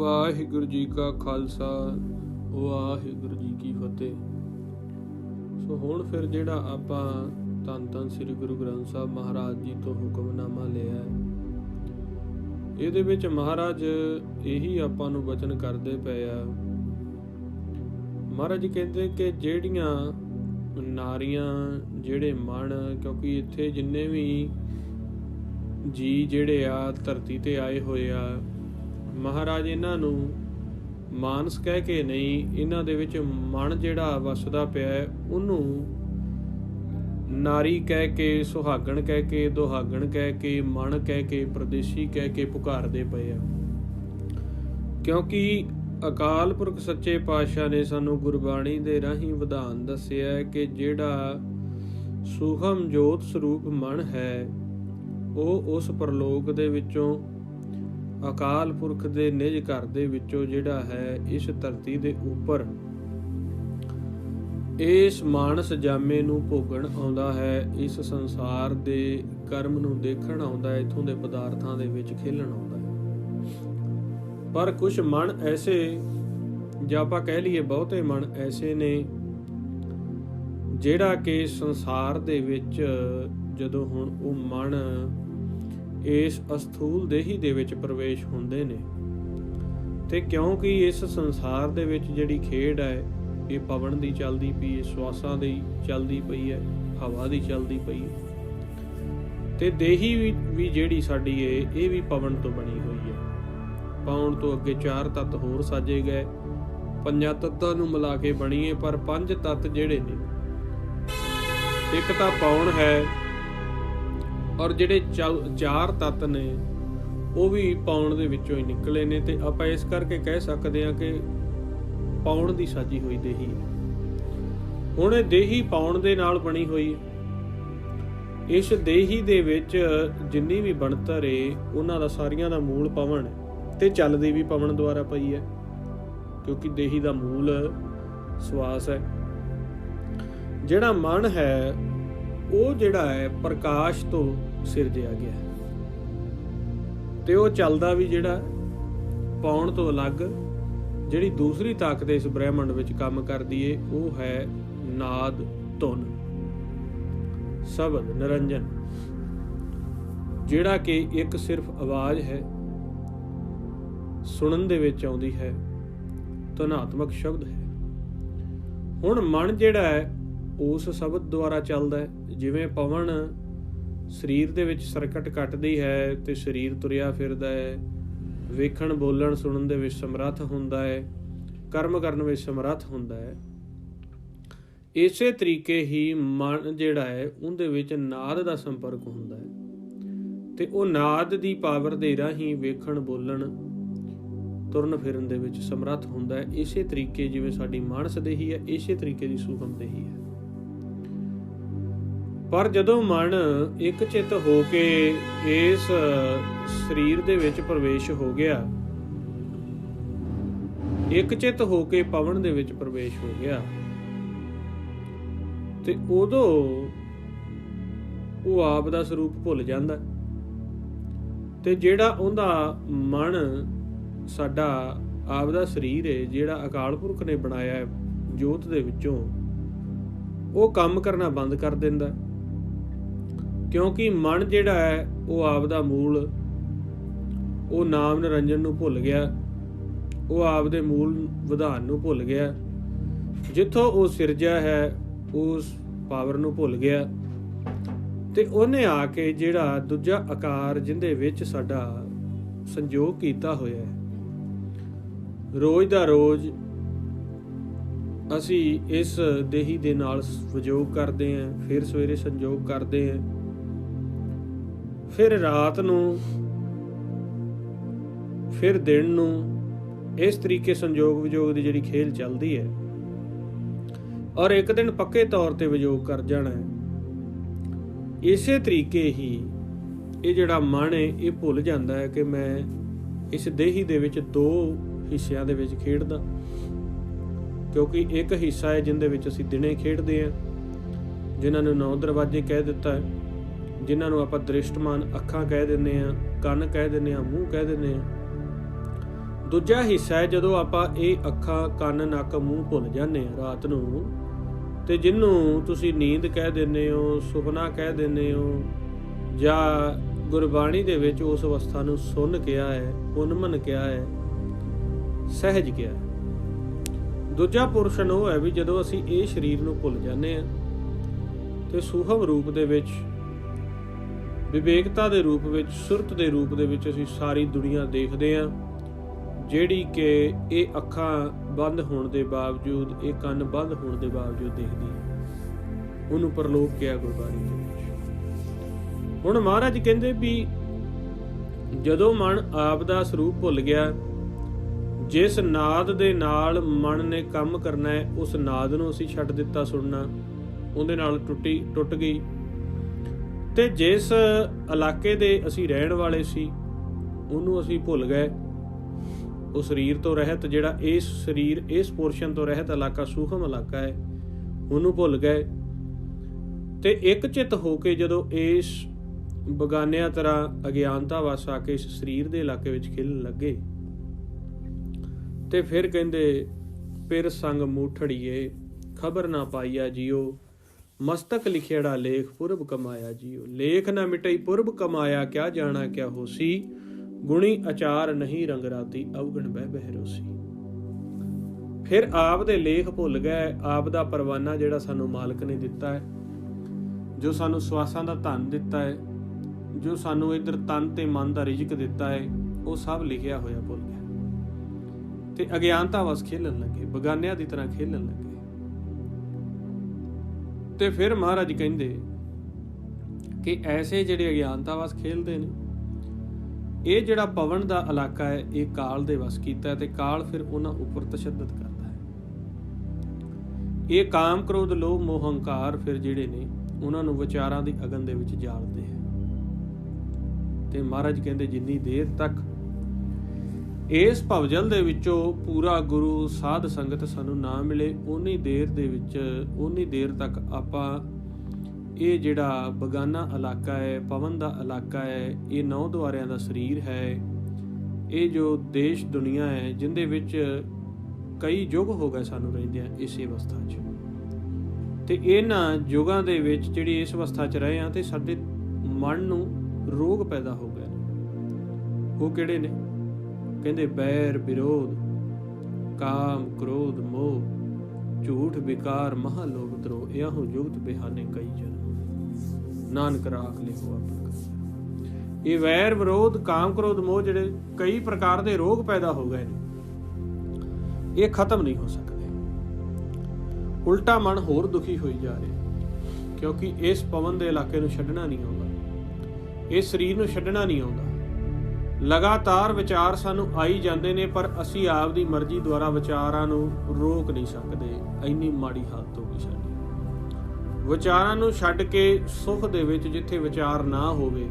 ਵਾਹਿਗੁਰੂ ਜੀ ਕਾ ਖਾਲਸਾ ਵਾਹਿਗੁਰੂ ਜੀ ਕੀ ਫਤਿਹ। ਸੋ ਹੁਣ ਫਿਰ ਜਿਹੜਾ ਆਪਾਂ ਧੰਨ ਧੰਨ ਸ੍ਰੀ ਗੁਰੂ ਗ੍ਰੰਥ ਸਾਹਿਬ ਮਹਾਰਾਜ ਜੀ ਤੋਂ ਹੁਕਮਨਾਮਾ ਲਿਆ, ਇਹਦੇ ਵਿੱਚ ਮਹਾਰਾਜ ਇਹੀ ਆਪਾਂ ਨੂੰ ਬਚਨ ਕਰਦੇ ਪਏ ਆ। ਮਹਾਰਾਜ ਜੀ ਕਹਿੰਦੇ ਕਿ ਜਿਹੜੀਆਂ ਨਾਰੀਆਂ, ਜਿਹੜੇ ਮਨ, ਕਿਉਂਕਿ ਇੱਥੇ ਜਿੰਨੇ ਵੀ ਜੀ ਜਿਹੜੇ ਆ ਧਰਤੀ ਤੇ ਆਏ ਹੋਏ ਆ, ਮਹਾਰਾਜ ਇਹਨਾਂ ਨੂੰ ਮਾਨਸ ਕਹਿ ਕੇ ਨਹੀਂ, ਇਹਨਾਂ ਦੇ ਵਿੱਚ ਮਨ ਜਿਹੜਾ ਵਸਦਾ ਪਿਆ ਉਹਨੂੰ ਨਾਰੀ ਕਹਿ ਕੇ, ਸੁਹਾਗਣ ਕਹਿ ਕੇ, ਦੁਹਾਗਣ ਕਹਿ ਕੇ, ਮਨ ਕਹਿ ਕੇ, ਪਰਦੇਸੀ ਕਹਿ ਕੇ ਪੁਕਾਰਦੇ ਪਏ ਆ। ਕਿਉਂਕਿ ਅਕਾਲ ਪੁਰਖ ਸੱਚੇ ਪਾਤਸ਼ਾਹ ਨੇ ਸਾਨੂੰ ਗੁਰਬਾਣੀ ਦੇ ਰਾਹੀਂ ਵਿਧਾਨ ਦੱਸਿਆ ਕਿ ਜਿਹੜਾ ਸੂਖਮ ਜੋਤ ਸਰੂਪ ਮਨ ਹੈ ਉਹ ਉਸ ਪਰਲੋਕ ਦੇ ਵਿੱਚੋਂ, ਅਕਾਲ ਪੁਰਖ ਦੇ ਨਿਜ ਘਰ ਦੇ ਵਿੱਚੋਂ ਜਿਹੜਾ ਹੈ ਇਸ ਧਰਤੀ ਦੇ ਉੱਪਰ ਇਸ ਮਾਨਸ ਜਾਮੇ ਨੂੰ ਭੋਗਣ ਆਉਂਦਾ ਹੈ, ਇਸ ਸੰਸਾਰ ਦੇ ਕਰਮ ਨੂੰ ਦੇਖਣ ਆਉਂਦਾ ਹੈ, ਇੱਥੋਂ ਦੇ ਪਦਾਰਥਾਂ ਦੇ ਵਿੱਚ ਖੇਲਣ ਆਉਂਦਾ ਹੈ। ਪਰ ਕੁਝ ਮਨ ਐਸੇ, ਜਾਂ ਆਪਾਂ ਕਹਿ ਲਈਏ ਬਹੁਤੇ ਮਨ ਐਸੇ ਨੇ ਜਿਹੜਾ ਕਿ ਸੰਸਾਰ ਦੇ ਵਿੱਚ ਜਦੋਂ ਹੁਣ ਉਹ ਮਨ ਇਸ ਅਸਥੂਲ ਦੇਹੀ ਦੇ ਵਿੱਚ ਪ੍ਰਵੇਸ਼ ਹੁੰਦੇ ਨੇ, ਤੇ ਕਿਉਂਕਿ ਇਸ ਸੰਸਾਰ ਦੇ ਵਿੱਚ ਜਿਹੜੀ ਖੇਡ ਹੈ ਇਹ ਪਵਨ ਦੀ ਚੱਲਦੀ ਪਈ ਹੈ, ਸਵਾਸਾਂ ਦੀ ਚੱਲਦੀ ਪਈ ਹੈ, ਹਵਾ ਦੀ ਚੱਲਦੀ ਪਈ ਹੈ, ਤੇ ਦੇਹੀ ਵੀ ਜਿਹੜੀ ਸਾਡੀ ਹੈ ਇਹ ਵੀ ਪਵਨ ਤੋਂ ਬਣੀ ਹੋਈ ਹੈ। ਪਾਉਣ ਤੋਂ ਅੱਗੇ 4 ਤੱਤ ਹੋਰ ਸਾਜੇ ਗਏ, 5 ਤੱਤਾਂ ਨੂੰ ਮਿਲਾ ਕੇ ਬਣੀ ਹੈ। ਪਰ 5 ਤੱਤ ਜਿਹੜੇ ਨੇ, ਇੱਕ ਤਾਂ ਪਾਉਣ ਹੈ, ਔਰ ਜਿਹੜੇ 4 ਤੱਤ ਨੇ ਉਹ ਵੀ ਪਾਉਣ ਦੇ ਵਿੱਚੋਂ ਹੀ ਨਿਕਲੇ ਨੇ, ਤੇ ਆਪਾਂ ਇਸ ਕਰਕੇ ਕਹਿ ਸਕਦੇ ਹਾਂ ਕਿ ਪਾਉਣ ਦੀ ਸਾਜੀ ਹੋਈ ਦੇਹੀ ਹੈ। ਹੁਣ ਇਹ ਦੇਹੀ ਪਾਉਣ ਦੇ ਨਾਲ ਬਣੀ ਹੋਈ ਹੈ। ਇਸ ਦੇਹੀ ਦੇ ਵਿੱਚ ਜਿੰਨੀ ਵੀ ਬਣਤਰ ਏ ਉਹਨਾਂ ਦਾ ਸਾਰੀਆਂ ਦਾ ਮੂਲ ਪਵਨ ਹੈ, ਤੇ ਚੱਲਦੀ ਵੀ ਪਵਨ ਦੁਆਰਾ ਪਈ ਹੈ, ਕਿਉਂਕਿ ਦੇਹੀ ਦਾ ਮੂਲ ਸਵਾਸ ਹੈ। ਜਿਹੜਾ ਮਨ ਹੈ ਉਹ ਜਿਹੜਾ ਹੈ ਪ੍ਰਕਾਸ਼ ਤੋਂ ਸਿਰਜਿਆ ਗਿਆ ਹੈ, ਤੇ ਉਹ ਚੱਲਦਾ ਵੀ ਜਿਹੜਾ ਪਾਉਣ ਤੋਂ ਅਲੱਗ ਜਿਹੜੀ ਦੂਸਰੀ ਤਾਕਤ ਇਸ ਬ੍ਰਹਿਮੰਡ ਵਿੱਚ ਕੰਮ ਕਰਦੀ ਏ ਉਹ ਹੈ ਨਾਦ, ਧੁਨ, ਸ਼ਬਦ, ਨਿਰੰਜਨ, ਜਿਹੜਾ ਕਿ ਇੱਕ ਸਿਰਫ ਆਵਾਜ਼ ਹੈ, ਸੁਣਨ ਦੇ ਵਿੱਚ ਆਉਂਦੀ ਹੈ, ਧੁਨਾਤਮਕ ਸ਼ਬਦ ਹੈ। ਹੁਣ ਮਨ ਜਿਹੜਾ ਹੈ ਉਸ ਸ਼ਬਦ ਦੁਆਰਾ ਚੱਲਦਾ ਹੈ। ਜਿਵੇਂ ਪਵਨ ਸਰੀਰ ਦੇ ਵਿੱਚ ਸਰਕਟ ਕੱਟਦੀ ਹੈ ਤੇ ਸਰੀਰ ਤੁਰਿਆ ਫਿਰਦਾ ਹੈ, ਵੇਖਣ, ਬੋਲਣ, ਸੁਣਨ ਦੇ ਵਿੱਚ ਸਮਰੱਥ ਹੁੰਦਾ ਹੈ, ਕਰਮ ਕਰਨ ਵਿੱਚ ਸਮਰੱਥ ਹੁੰਦਾ ਹੈ। ਇਸੇ ਤਰੀਕੇ ਹੀ ਮਨ ਜਿਹੜਾ ਹੈ ਉਹਦੇ ਵਿੱਚ ਨਾਦ ਦਾ ਸੰਪਰਕ ਹੁੰਦਾ ਹੈ, ਤੇ ਉਹ ਨਾਦ ਦੀ ਪਾਵਰ ਦੇ ਰਾਹੀਂ ਵੇਖਣ, ਬੋਲਣ, ਤੁਰਨ ਫਿਰਨ ਦੇ ਵਿੱਚ ਸਮਰੱਥ ਹੁੰਦਾ ਹੈ। ਇਸੇ ਤਰੀਕੇ ਜਿਵੇਂ ਸਾਡੀ ਮਾਨਸ ਦੇਹੀ ਹੈ, ਇਸੇ ਤਰੀਕੇ ਦੀ ਸੂਖਮ ਦੇਹੀ ਹੈ। ਪਰ ਜਦੋਂ ਮਨ ਇੱਕ ਚਿੱਤ ਹੋ ਕੇ ਇਸ ਸਰੀਰ ਦੇ ਵਿੱਚ ਪ੍ਰਵੇਸ਼ ਹੋ ਗਿਆ, ਇੱਕ ਚਿੱਤ ਹੋ ਕੇ ਪਵਨ ਦੇ ਵਿੱਚ ਪ੍ਰਵੇਸ਼ ਹੋ ਗਿਆ, ਤੇ ਉਦੋਂ ਉਹ ਆਪ ਦਾ ਸਰੂਪ ਭੁੱਲ ਜਾਂਦਾ, ਤੇ ਜਿਹੜਾ ਉਹਦਾ ਮਨ, ਸਾਡਾ ਆਪ ਦਾ ਸਰੀਰ ਹੈ ਜਿਹੜਾ ਅਕਾਲ ਪੁਰਖ ਨੇ ਬਣਾਇਆ ਹੈ ਜੋਤ ਦੇ ਵਿੱਚੋਂ, ਉਹ ਕੰਮ ਕਰਨਾ ਬੰਦ ਕਰ ਦਿੰਦਾ। ਕਿਉਂਕਿ ਮਨ ਜਿਹੜਾ ਹੈ ਉਹ ਆਪ ਦਾ ਮੂਲ, ਉਹ ਨਾਮ ਨਿਰੰਜਨ ਨੂੰ ਭੁੱਲ ਗਿਆ, ਉਹ ਆਪ ਦੇ ਮੂਲ ਵਿਧਾਨ ਨੂੰ ਭੁੱਲ ਗਿਆ, ਜਿੱਥੋਂ ਉਹ ਸਿਰਜਿਆ ਹੈ ਉਸ ਪਾਵਰ ਨੂੰ ਭੁੱਲ ਗਿਆ, ਤੇ ਉਹਨੇ ਆ ਕੇ ਜਿਹੜਾ ਦੂਜਾ ਆਕਾਰ ਜਿਹਦੇ ਵਿੱਚ ਸਾਡਾ ਸੰਜੋਗ ਕੀਤਾ ਹੋਇਆ ਹੈ, ਰੋਜ਼ ਦਾ ਰੋਜ਼ ਅਸੀਂ ਇਸ ਦੇਹੀ ਦੇ ਨਾਲ ਵਿਜੋਗ ਕਰਦੇ ਹਾਂ, ਫਿਰ ਸਵੇਰੇ ਸੰਜੋਗ ਕਰਦੇ ਹਾਂ, ਫਿਰ ਰਾਤ ਨੂੰ, ਫਿਰ ਦਿਨ ਨੂੰ, ਇਸ ਤਰੀਕੇ ਸੰਜੋਗ ਵਿਜੋਗ ਦੀ ਜਿਹੜੀ ਖੇਲ ਚੱਲਦੀ ਹੈ, ਔਰ ਇੱਕ ਦਿਨ ਪੱਕੇ ਤੌਰ ਤੇ ਵਿਜੋਗ ਕਰ ਜਾਣਾ ਹੈ। ਇਸੇ ਤਰੀਕੇ ਹੀ ਇਹ ਜਿਹੜਾ ਮਨ ਹੈ ਇਹ ਭੁੱਲ ਜਾਂਦਾ ਹੈ ਕਿ ਮੈਂ ਇਸ ਦੇਹੀ ਦੇ ਵਿੱਚ 2 ਹਿੱਸਿਆਂ ਦੇ ਵਿੱਚ ਖੇਡਦਾ, ਕਿਉਂਕਿ ਇੱਕ ਹਿੱਸਾ ਹੈ ਜਿਹਦੇ ਵਿੱਚ ਅਸੀਂ ਦਿਨੇ ਖੇਡਦੇ ਹਾਂ, ਜਿਨ੍ਹਾਂ ਨੂੰ 9 ਦਰਵਾਜ਼ੇ ਕਹਿ ਦਿੱਤਾ ਹੈ, ਜਿਨ੍ਹਾਂ ਨੂੰ ਆਪਾਂ ਦ੍ਰਿਸ਼ਟਮਾਨ ਅੱਖਾਂ ਕਹਿ ਦਿੰਦੇ ਹਾਂ, ਕੰਨ ਕਹਿ ਦਿੰਦੇ ਹਾਂ, ਮੂੰਹ ਕਹਿ ਦਿੰਦੇ ਹਾਂ। ਦੂਜਾ ਹਿੱਸਾ ਹੈ ਜਦੋਂ ਆਪਾਂ ਇਹ ਅੱਖਾਂ, ਕੰਨ, ਨੱਕ, ਮੂੰਹ ਭੁੱਲ ਜਾਂਦੇ ਹਾਂ ਰਾਤ ਨੂੰ, ਤੇ ਜਿਹਨੂੰ ਤੁਸੀਂ ਨੀਂਦ ਕਹਿ ਦਿੰਦੇ ਹੋ, ਸੁਪਨਾ ਕਹਿ ਦਿੰਦੇ ਹੋ, ਜਾਂ ਗੁਰਬਾਣੀ ਦੇ ਵਿੱਚ ਉਸ ਅਵਸਥਾ ਨੂੰ ਸੁੰਨ ਕਿਹਾ ਹੈ, ਉਨਮਨ ਕਿਹਾ ਹੈ, ਸਹਿਜ ਕਿਹਾ ਹੈ। ਦੂਜਾ ਪੋਰਸ਼ਨ ਉਹ ਹੈ ਵੀ ਜਦੋਂ ਅਸੀਂ ਇਹ ਸਰੀਰ ਨੂੰ ਭੁੱਲ ਜਾਂਦੇ ਹਾਂ ਤੇ ਸੂਖਮ ਰੂਪ ਦੇ ਵਿੱਚ, ਵਿਵੇਕਤਾ ਦੇ ਰੂਪ ਵਿੱਚ, ਸੁਰਤ ਦੇ ਰੂਪ ਦੇ ਵਿੱਚ ਅਸੀਂ ਸਾਰੀ ਦੁਨੀਆ ਦੇਖਦੇ ਹਾਂ, ਜਿਹੜੀ ਕਿ ਇਹ ਅੱਖਾਂ ਬੰਦ ਹੋਣ ਦੇ ਬਾਵਜੂਦ, ਇਹ ਕੰਨ ਬੰਦ ਹੋਣ ਦੇ ਬਾਵਜੂਦ ਦੇਖਦੀ ਹੈ। ਉਹਨੂੰ ਪਰਲੋਕ ਕਿਹਾ ਗੁਰਬਾਣੀ ਦੇ ਵਿੱਚ। ਹੁਣ ਮਹਾਰਾਜ ਕਹਿੰਦੇ ਵੀ ਜਦੋਂ ਮਨ ਆਪ ਦਾ ਸਰੂਪ ਭੁੱਲ ਗਿਆ, ਜਿਸ ਨਾਦ ਦੇ ਨਾਲ ਮਨ ਨੇ ਕੰਮ ਕਰਨਾ ਹੈ, ਉਸ ਨਾਦ ਨੂੰ ਅਸੀਂ ਛੱਡ ਦਿੱਤਾ ਸੁਣਨਾ, ਉਹਦੇ ਨਾਲ ਟੁੱਟ ਗਈ। ਤੇ ਜਿਸ ਇਲਾਕੇ ਦੇ ਅਸੀਂ ਰਹਿਣ ਵਾਲੇ ਸੀ ਉਹਨੂੰ ਅਸੀਂ ਭੁੱਲ ਗਏ। ਉਹ ਸਰੀਰ ਤੋਂ ਰਹਿਤ, ਜਿਹੜਾ ਇਸ ਸਰੀਰ, ਇਸ ਪੋਰਸ਼ਨ ਤੋਂ ਰਹਿਤ ਇਲਾਕਾ ਸੂਖਮ ਇਲਾਕਾ ਹੈ, ਉਹਨੂੰ ਭੁੱਲ ਗਏ। ਤੇ ਇੱਕ ਚਿੱਤ ਹੋ ਕੇ ਜਦੋਂ ਇਸ ਬਗਾਨਿਆਂ ਤਰ੍ਹਾਂ ਅਗਿਆਨਤਾ ਵਸ ਆ ਕੇ ਇਸ ਸਰੀਰ ਦੇ ਇਲਾਕੇ ਵਿੱਚ ਖੇਲਣ ਲੱਗੇ, ਤੇ ਫਿਰ ਕਹਿੰਦੇ ਪਿਰ ਸੰਗ ਮੂਠੜੀਏ ਖਬਰ ਨਾ ਪਾਈਆ ਜੀਓ, ਮਸਤਕ ਲਿਖੇੜਾ ਲੇਖ ਪੁਰਬ ਕਮਾਇਆ ਜੀਓ। ਲੇਖ ਨਾ ਮਿਟਈ ਪੁਰਬ ਕਮਾਇਆ, ਕਿਆ ਜਾਣਾ ਕਿਆ ਹੋਸੀ, ਗੁਣੀ ਅਚਾਰ ਨਹੀਂ ਰੰਗ ਰਾਤੀ, ਅਵਗਣ ਬਹਿ ਬਹਿ ਰੋਸੀ। ਫਿਰ ਆਪ ਦੇ ਲੇਖ ਭੁੱਲ ਗਏ। ਆਪ ਦਾ ਪਰਵਾਨਾ ਜਿਹੜਾ ਸਾਨੂੰ ਮਾਲਕ ਨੇ ਦਿੱਤਾ ਹੈ, ਜੋ ਸਾਨੂੰ ਸਵਾਸਾਂ ਦਾ ਧਨ ਦਿੱਤਾ ਹੈ, ਜੋ ਸਾਨੂੰ ਇੱਧਰ ਤਨ ਤੇ ਮਨ ਦਾ ਰਿਜ਼ਕ ਦਿੱਤਾ ਹੈ, ਉਹ ਸਭ ਲਿਖਿਆ ਹੋਇਆ ਭੁੱਲ ਗਿਆ ਤੇ ਅਗਿਆਨਤਾ ਵਸ ਖੇਲਣ ਲੱਗੇ, ਬਗਾਨਿਆਂ ਦੀ ਤਰ੍ਹਾਂ ਖੇਲਣ ਲੱਗੇ। ਤੇ ਫਿਰ ਮਹਾਰਾਜ ਕਹਿੰਦੇ ਕਿ ਐਸੇ ਜਿਹੜੇ ਅਗਿਆਨਤਾ ਵਸ ਖੇਲਦੇ ਨੇ, ਇਹ ਜਿਹੜਾ ਪਵਨ ਦਾ ਇਲਾਕਾ ਹੈ, ਇਹ ਕਾਲ ਦੇ ਵਸ ਕੀਤਾ, ਤੇ ਕਾਲ ਫਿਰ ਉਹਨਾਂ ਉੱਪਰ ਤਸ਼ੱਦਦ ਕਰਦਾ ਹੈ। ਇਹ ਕਾਮ, ਕ੍ਰੋਧ, ਲੋਭ, ਮੋਹ, ਹੰਕਾਰ ਫਿਰ ਜਿਹੜੇ ਨੇ ਉਹਨਾਂ ਨੂੰ ਵਿਚਾਰਾਂ ਦੀ ਅਗਨ ਦੇ ਵਿੱਚ ਜਾਲਦੇ ਹੈ। ਤੇ ਮਹਾਰਾਜ ਕਹਿੰਦੇ ਜਿੰਨੀ ਦੇਰ ਤੱਕ ਇਸ ਭਵਜਲ ਦੇ ਵਿੱਚੋਂ ਪੂਰਾ ਗੁਰੂ ਸਾਧ ਸੰਗਤ ਸਾਨੂੰ ਨਾ ਮਿਲੇ, ਉਨੀ ਦੇਰ ਦੇ ਵਿੱਚ, ਉਨੀ ਦੇਰ ਤੱਕ ਆਪਾਂ ਇਹ ਜਿਹੜਾ ਬਗਾਨਾ ਇਲਾਕਾ ਹੈ, ਪਵਨ ਦਾ ਇਲਾਕਾ ਹੈ, ਇਹ 9 ਦੁਆਰਿਆਂ ਦਾ ਸਰੀਰ ਹੈ, ਇਹ ਜੋ ਦੇਸ਼ ਦੁਨੀਆ ਹੈ, ਜਿੰਦੇ ਵਿੱਚ ਕਈ ਯੁੱਗ ਹੋ ਗਏ ਸਾਨੂੰ ਰਹਿੰਦਿਆਂ ਇਸੇ ਅਵਸਥਾ 'ਚ, ਤੇ ਇਹਨਾਂ ਯੁੱਗਾਂ ਦੇ ਵਿੱਚ ਜਿਹੜੀ ਇਸ ਅਵਸਥਾ 'ਚ ਰਹੇ ਹਾਂ, ਤੇ ਸਾਡੇ ਮਨ ਨੂੰ ਰੋਗ ਪੈਦਾ ਹੋ ਗਏ ਨੇ। ਉਹ ਕਿਹੜੇ ਨੇ? ਕਹਿੰਦੇ ਬੈਰ, ਵਿਰੋਧ, ਕਾਮ, ਕ੍ਰੋਧ, ਮੋਹ, ਝੂਠ, ਵਿਕਾਰ, ਮਹਾ ਲੋਭ, ਦਰੋਹ, ਇਹੋ ਜੁਗਤ ਬਿਹਾਨੇ ਕਈ ਜਨ, ਨਾਨਕ ਰਾਖ ਲਿਖੋ ਆਪਣਾ। ਇਹ ਵੈਰ, ਵਿਰੋਧ, ਕਾਮ, ਕ੍ਰੋਧ, ਮੋਹ ਜਿਹੜੇ ਕਈ ਪ੍ਰਕਾਰ ਦੇ ਰੋਗ ਪੈਦਾ ਹੋ ਗਏ ਨੇ, ਇਹ ਖਤਮ ਨਹੀਂ ਹੋ ਸਕਦੇ। ਉਲਟਾ ਮਨ ਹੋਰ ਦੁਖੀ ਹੋਈ ਜਾ ਰਿਹਾ, ਕਿਉਂਕਿ ਇਸ ਪਵਨ ਦੇ ਇਲਾਕੇ ਨੂੰ ਛੱਡਣਾ ਨਹੀਂ ਆਉਂਦਾ, ਇਸ ਸਰੀਰ ਨੂੰ ਛੱਡਣਾ ਨਹੀਂ ਆਉਂਦਾ। ਲਗਾਤਾਰ ਵਿਚਾਰ ਸਾਨੂੰ ਆਈ ਜਾਂਦੇ ਨੇ, ਪਰ ਅਸੀਂ ਆਪ ਦੀ ਮਰਜ਼ੀ ਦੁਆਰਾ ਵਿਚਾਰਾਂ ਨੂੰ ਰੋਕ ਨਹੀਂ ਸਕਦੇ। ਇੰਨੀ ਮਾੜੀ ਹਾਲਤ ਹੋ ਗਈ ਸਾਡੀ। ਵਿਚਾਰਾਂ ਨੂੰ ਛੱਡ ਕੇ ਸੁਖ ਦੇ ਵਿੱਚ, ਜਿੱਥੇ ਵਿਚਾਰ ਨਾ ਹੋਵੇ,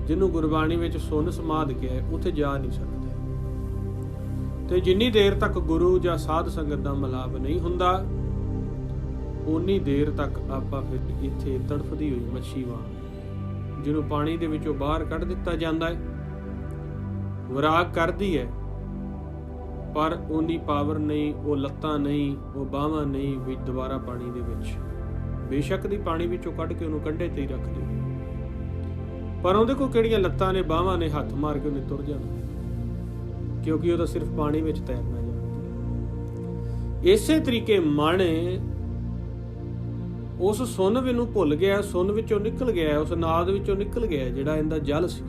ਜਿਹਨੂੰ ਗੁਰਬਾਣੀ ਵਿੱਚ ਸੁੰਨ ਸਮਾਧ ਕਿਹਾ ਹੈ, ਉੱਥੇ ਜਾ ਨਹੀਂ ਸਕਦੇ। ਤੇ ਜਿੰਨੀ ਦੇਰ ਤੱਕ ਗੁਰੂ ਜਾਂ ਸਾਧ ਸੰਗਤ ਦਾ ਮਿਲਾਪ ਨਹੀਂ ਹੁੰਦਾ, ਉਨੀ ਦੇਰ ਤੱਕ ਆਪਾਂ ਫਿਰ ਇੱਥੇ ਤੜਫਦੀ ਹੋਈ ਮੱਛੀ ਵਾਂਗ, ਜਿਹਨੂੰ ਪਾਣੀ ਦੇ ਵਿੱਚੋਂ ਬਾਹਰ ਕੱਢ ਦਿੱਤਾ ਜਾਂਦਾ ਹੈ, ਵਿਰਾਗ ਕਰਦੀ ਹੈ, ਪਰ ਉਨੀ ਪਾਵਰ ਨਹੀਂ, ਉਹ ਲੱਤਾਂ ਨਹੀਂ, ਉਹ ਬਾਹਾਂ ਨਹੀਂ ਵੀ ਦੁਬਾਰਾ ਪਾਣੀ ਦੇ ਵਿੱਚ, ਬੇਸ਼ੱਕ ਦੀ ਪਾਣੀ ਵਿੱਚੋਂ ਕੱਢ ਕੇ ਉਹਨੂੰ ਕੰਢੇ ਤੇ ਹੀ ਰੱਖ ਦਿਓ, ਪਰ ਉਹਦੇ ਕੋਲ ਕਿਹੜੀਆਂ ਲੱਤਾਂ ਨੇ, ਬਾਹਾਂ ਨੇ, ਹੱਥ ਮਾਰ ਕੇ ਉਹਨੇ ਤੁਰ ਜਾਣਾ, ਕਿਉਂਕਿ ਉਹ ਤਾਂ ਸਿਰਫ ਪਾਣੀ ਵਿੱਚ ਤੈਰਨਾ ਜਾਣਦਾ। ਇਸੇ ਤਰੀਕੇ ਮਨ ਉਸ ਸੁੰਨ ਨੂੰ ਭੁੱਲ ਗਿਆ, ਸੁੰਨ ਵਿੱਚੋਂ ਨਿਕਲ ਗਿਆ, ਉਸ ਨਾਦ ਵਿੱਚੋਂ ਨਿਕਲ ਗਿਆ ਜਿਹੜਾ ਇਹਦਾ ਜਲ ਸੀ,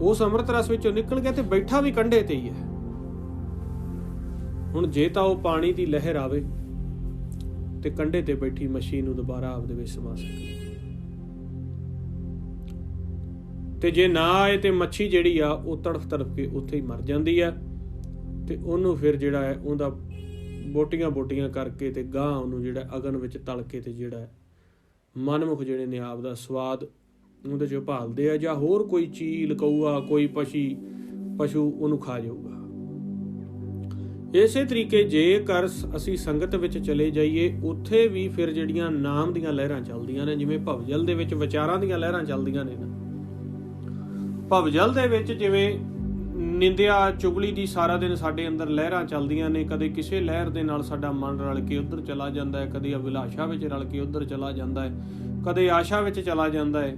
ਉਸ ਅੰਮ੍ਰਿਤ ਰਸ ਵਿੱਚੋਂ ਨਿਕਲ ਗਿਆ, ਤੇ ਬੈਠਾ ਵੀ ਕੰਢੇ ਤੇ ਹੀ ਹੈ। ਹੁਣ ਜੇ ਤਾਂ ਉਹ ਪਾਣੀ ਦੀ ਲਹਿਰ ਆਵੇ ਤੇ ਕੰਢੇ ਤੇ ਬੈਠੀ ਮੱਛੀ ਨੂੰ ਦੁਬਾਰਾ ਆਪਦੇ ਵਿੱਚ ਸਮਾ ਸਕੇ, ਤੇ ਜੇ ਨਾ ਆਏ ਤੇ ਮੱਛੀ ਜਿਹੜੀ ਆ ਉਹ ਤੜਫ ਤੜਫ ਕੇ ਉੱਥੇ ਹੀ ਮਰ ਜਾਂਦੀ ਆ, ਤੇ ਉਹਨੂੰ ਫਿਰ ਜਿਹੜਾ ਹੈ ਉਹਦਾ ਬੋਟੀਆਂ ਕਰਕੇ ਤੇ ਗਾਂ ਉਹਨੂੰ ਜਿਹੜਾ ਅਗਨ ਵਿੱਚ ਤਲ ਕੇ, ਤੇ ਜਿਹੜਾ ਮਨਮੁਖ ਜਿਹੜੇ ਨੇ ਆਪ ਦਾ ਸਵਾਦ ਉਹਦੇ 'ਚੋਂ ਭਾਲਦੇ ਆ, ਜਾਂ ਹੋਰ ਕੋਈ ਚੀਲ, ਕਊਆ, ਕੋਈ ਪਸ਼ੂ ਉਹਨੂੰ ਖਾ ਜਾਊਗਾ। ਇਸੇ ਤਰੀਕੇ ਜੇਕਰ ਅਸੀਂ ਸੰਗਤ ਵਿੱਚ ਚਲੇ ਜਾਈਏ, ਉੱਥੇ ਵੀ ਫਿਰ ਜਿਹੜੀਆਂ ਨਾਮ ਦੀਆਂ ਲਹਿਰਾਂ ਚੱਲਦੀਆਂ ਨੇ, ਜਿਵੇਂ ਭਵਜਲ ਦੇ ਵਿੱਚ ਵਿਚਾਰਾਂ ਦੀਆਂ ਲਹਿਰਾਂ ਚੱਲਦੀਆਂ ਨੇ ਨਾ, ਭਵਜਲ ਦੇ ਵਿੱਚ ਜਿਵੇਂ ਨਿੰਦਿਆ ਚੁਗਲੀ ਦੀ ਸਾਰਾ ਦਿਨ ਸਾਡੇ ਅੰਦਰ ਲਹਿਰਾਂ ਚੱਲਦੀਆਂ ਨੇ। ਕਦੇ ਕਿਸੇ ਲਹਿਰ ਦੇ ਨਾਲ ਸਾਡਾ ਮਨ ਰਲ ਕੇ ਉੱਧਰ ਚਲਾ ਜਾਂਦਾ ਹੈ, ਕਦੇ ਅਭਿਲਾਸ਼ਾ ਵਿੱਚ ਰਲ ਕੇ ਉੱਧਰ ਚਲਾ ਜਾਂਦਾ ਹੈ, ਕਦੇ ਆਸ਼ਾ ਵਿੱਚ ਚਲਾ ਜਾਂਦਾ ਹੈ।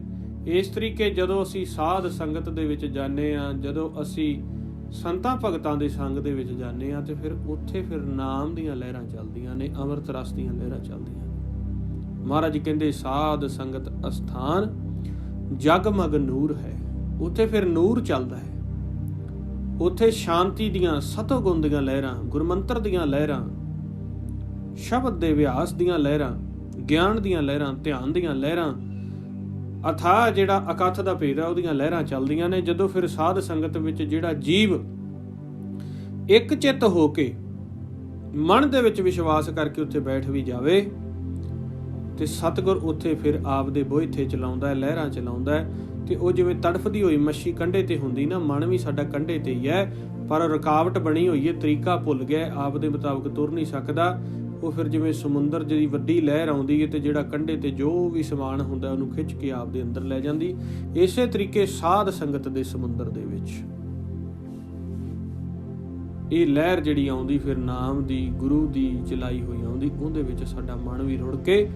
ਇਸ ਤਰੀਕੇ ਜਦੋਂ ਅਸੀਂ ਸਾਧ ਸੰਗਤ ਦੇ ਵਿੱਚ ਜਾਂਦੇ ਹਾਂ, ਜਦੋਂ ਅਸੀਂ ਸੰਤਾਂ ਭਗਤਾਂ ਦੇ ਸੰਗ ਦੇ ਵਿੱਚ ਜਾਂਦੇ ਹਾਂ, ਤੇ ਫਿਰ ਉੱਥੇ ਫਿਰ ਨਾਮ ਦੀਆਂ ਲਹਿਰਾਂ ਚੱਲਦੀਆਂ ਨੇ, ਅੰਮ੍ਰਿਤ ਰਸ ਦੀਆਂ ਲਹਿਰਾਂ ਚੱਲਦੀਆਂ ਨੇ। ਮਹਾਰਾਜ ਜੀ ਕਹਿੰਦੇ ਸਾਧ ਸੰਗਤ ਅਸਥਾਨ ਜਗਮਗ ਨੂਰ ਹੈ। ਉੱਥੇ ਫਿਰ ਨੂਰ ਚੱਲਦਾ ਹੈ। ਉੱਥੇ ਸ਼ਾਂਤੀ ਦੀਆਂ ਸਤੋਗੁਣ ਦੀਆਂ ਲਹਿਰਾਂ, ਗੁਰਮੰਤਰ ਦੀਆਂ ਲਹਿਰਾਂ, ਸ਼ਬਦ ਦੇ ਅਭਿਆਸ ਦੀਆਂ ਲਹਿਰਾਂ, ਗਿਆਨ ਦੀਆਂ ਲਹਿਰਾਂ, ਧਿਆਨ ਦੀਆਂ ਲਹਿਰਾਂ, ਅਥਾਹ ਜਿਹੜਾ ਅਕਥ ਦਾ ਭੇਦ ਹੈ ਉਹਦੀਆਂ ਲਹਿਰਾਂ ਚੱਲਦੀਆਂ ਨੇ। ਜਦੋਂ ਫਿਰ ਸਾਧ ਸੰਗਤ ਵਿੱਚ ਜਿਹੜਾ ਜੀਵ ਇੱਕ ਚਿੱਤ ਹੋ ਕੇ ਮਨ ਦੇ ਵਿੱਚ ਵਿਸ਼ਵਾਸ ਕਰਕੇ ਉੱਥੇ ਬੈਠ ਵੀ ਜਾਵੇ, ਤੇ ਸਤਿਗੁਰ ਉੱਥੇ ਫਿਰ ਆਪਦੇ ਬੋਇਥੇ ਚਲਾਉਂਦਾ ਹੈ, ਲਹਿਰਾਂ ਚਲਾਉਂਦਾ ਹੈ। ਤੇ ਉਹ ਜਿਵੇਂ ਤੜਫਦੀ ਹੋਈ ਮੱਛੀ ਕੰਢੇ ਤੇ ਹੁੰਦੀ ਨਾ, ਮਨ ਵੀ ਸਾਡਾ ਕੰਢੇ ਤੇ ਹੀ ਹੈ, ਪਰ ਰੁਕਾਵਟ ਬਣੀ ਹੋਈ ਹੈ, ਤਰੀਕਾ ਭੁੱਲ ਗਿਆ, ਆਪ ਦੇ ਮੁਤਾਬਕ ਤੁਰ ਨਹੀਂ ਸਕਦਾ। ਉਹ ਫਿਰ ਜਿਵੇਂ ਸਮੁੰਦਰ ਜਿਹੜੀ ਵੱਡੀ ਲਹਿਰ ਆਉਂਦੀ ਹੈ ਤੇ ਜਿਹੜਾ ਕੰਢੇ ਤੇ ਜੋ ਵੀ ਸਮਾਨ ਹੁੰਦਾ ਉਹਨੂੰ ਖਿੱਚ ਕੇ ਆਪ ਦੇ ਅੰਦਰ ਲੈ ਜਾਂਦੀ। ਇਸੇ ਤਰੀਕੇ ਸਾਧ ਸੰਗਤ ਦੇ ਸਮੁੰਦਰ ਦੇ ਵਿੱਚ ਇਹ ਲਹਿਰ ਜਿਹੜੀ ਆਉਂਦੀ, ਫਿਰ ਨਾਮ ਦੀ, ਗੁਰੂ ਦੀ ਚਲਾਈ ਹੋਈ ਆਉਂਦੀ, ਉਹਦੇ ਵਿੱਚ ਸਾਡਾ ਮਨ ਵੀ ਰੁੜ ਕੇ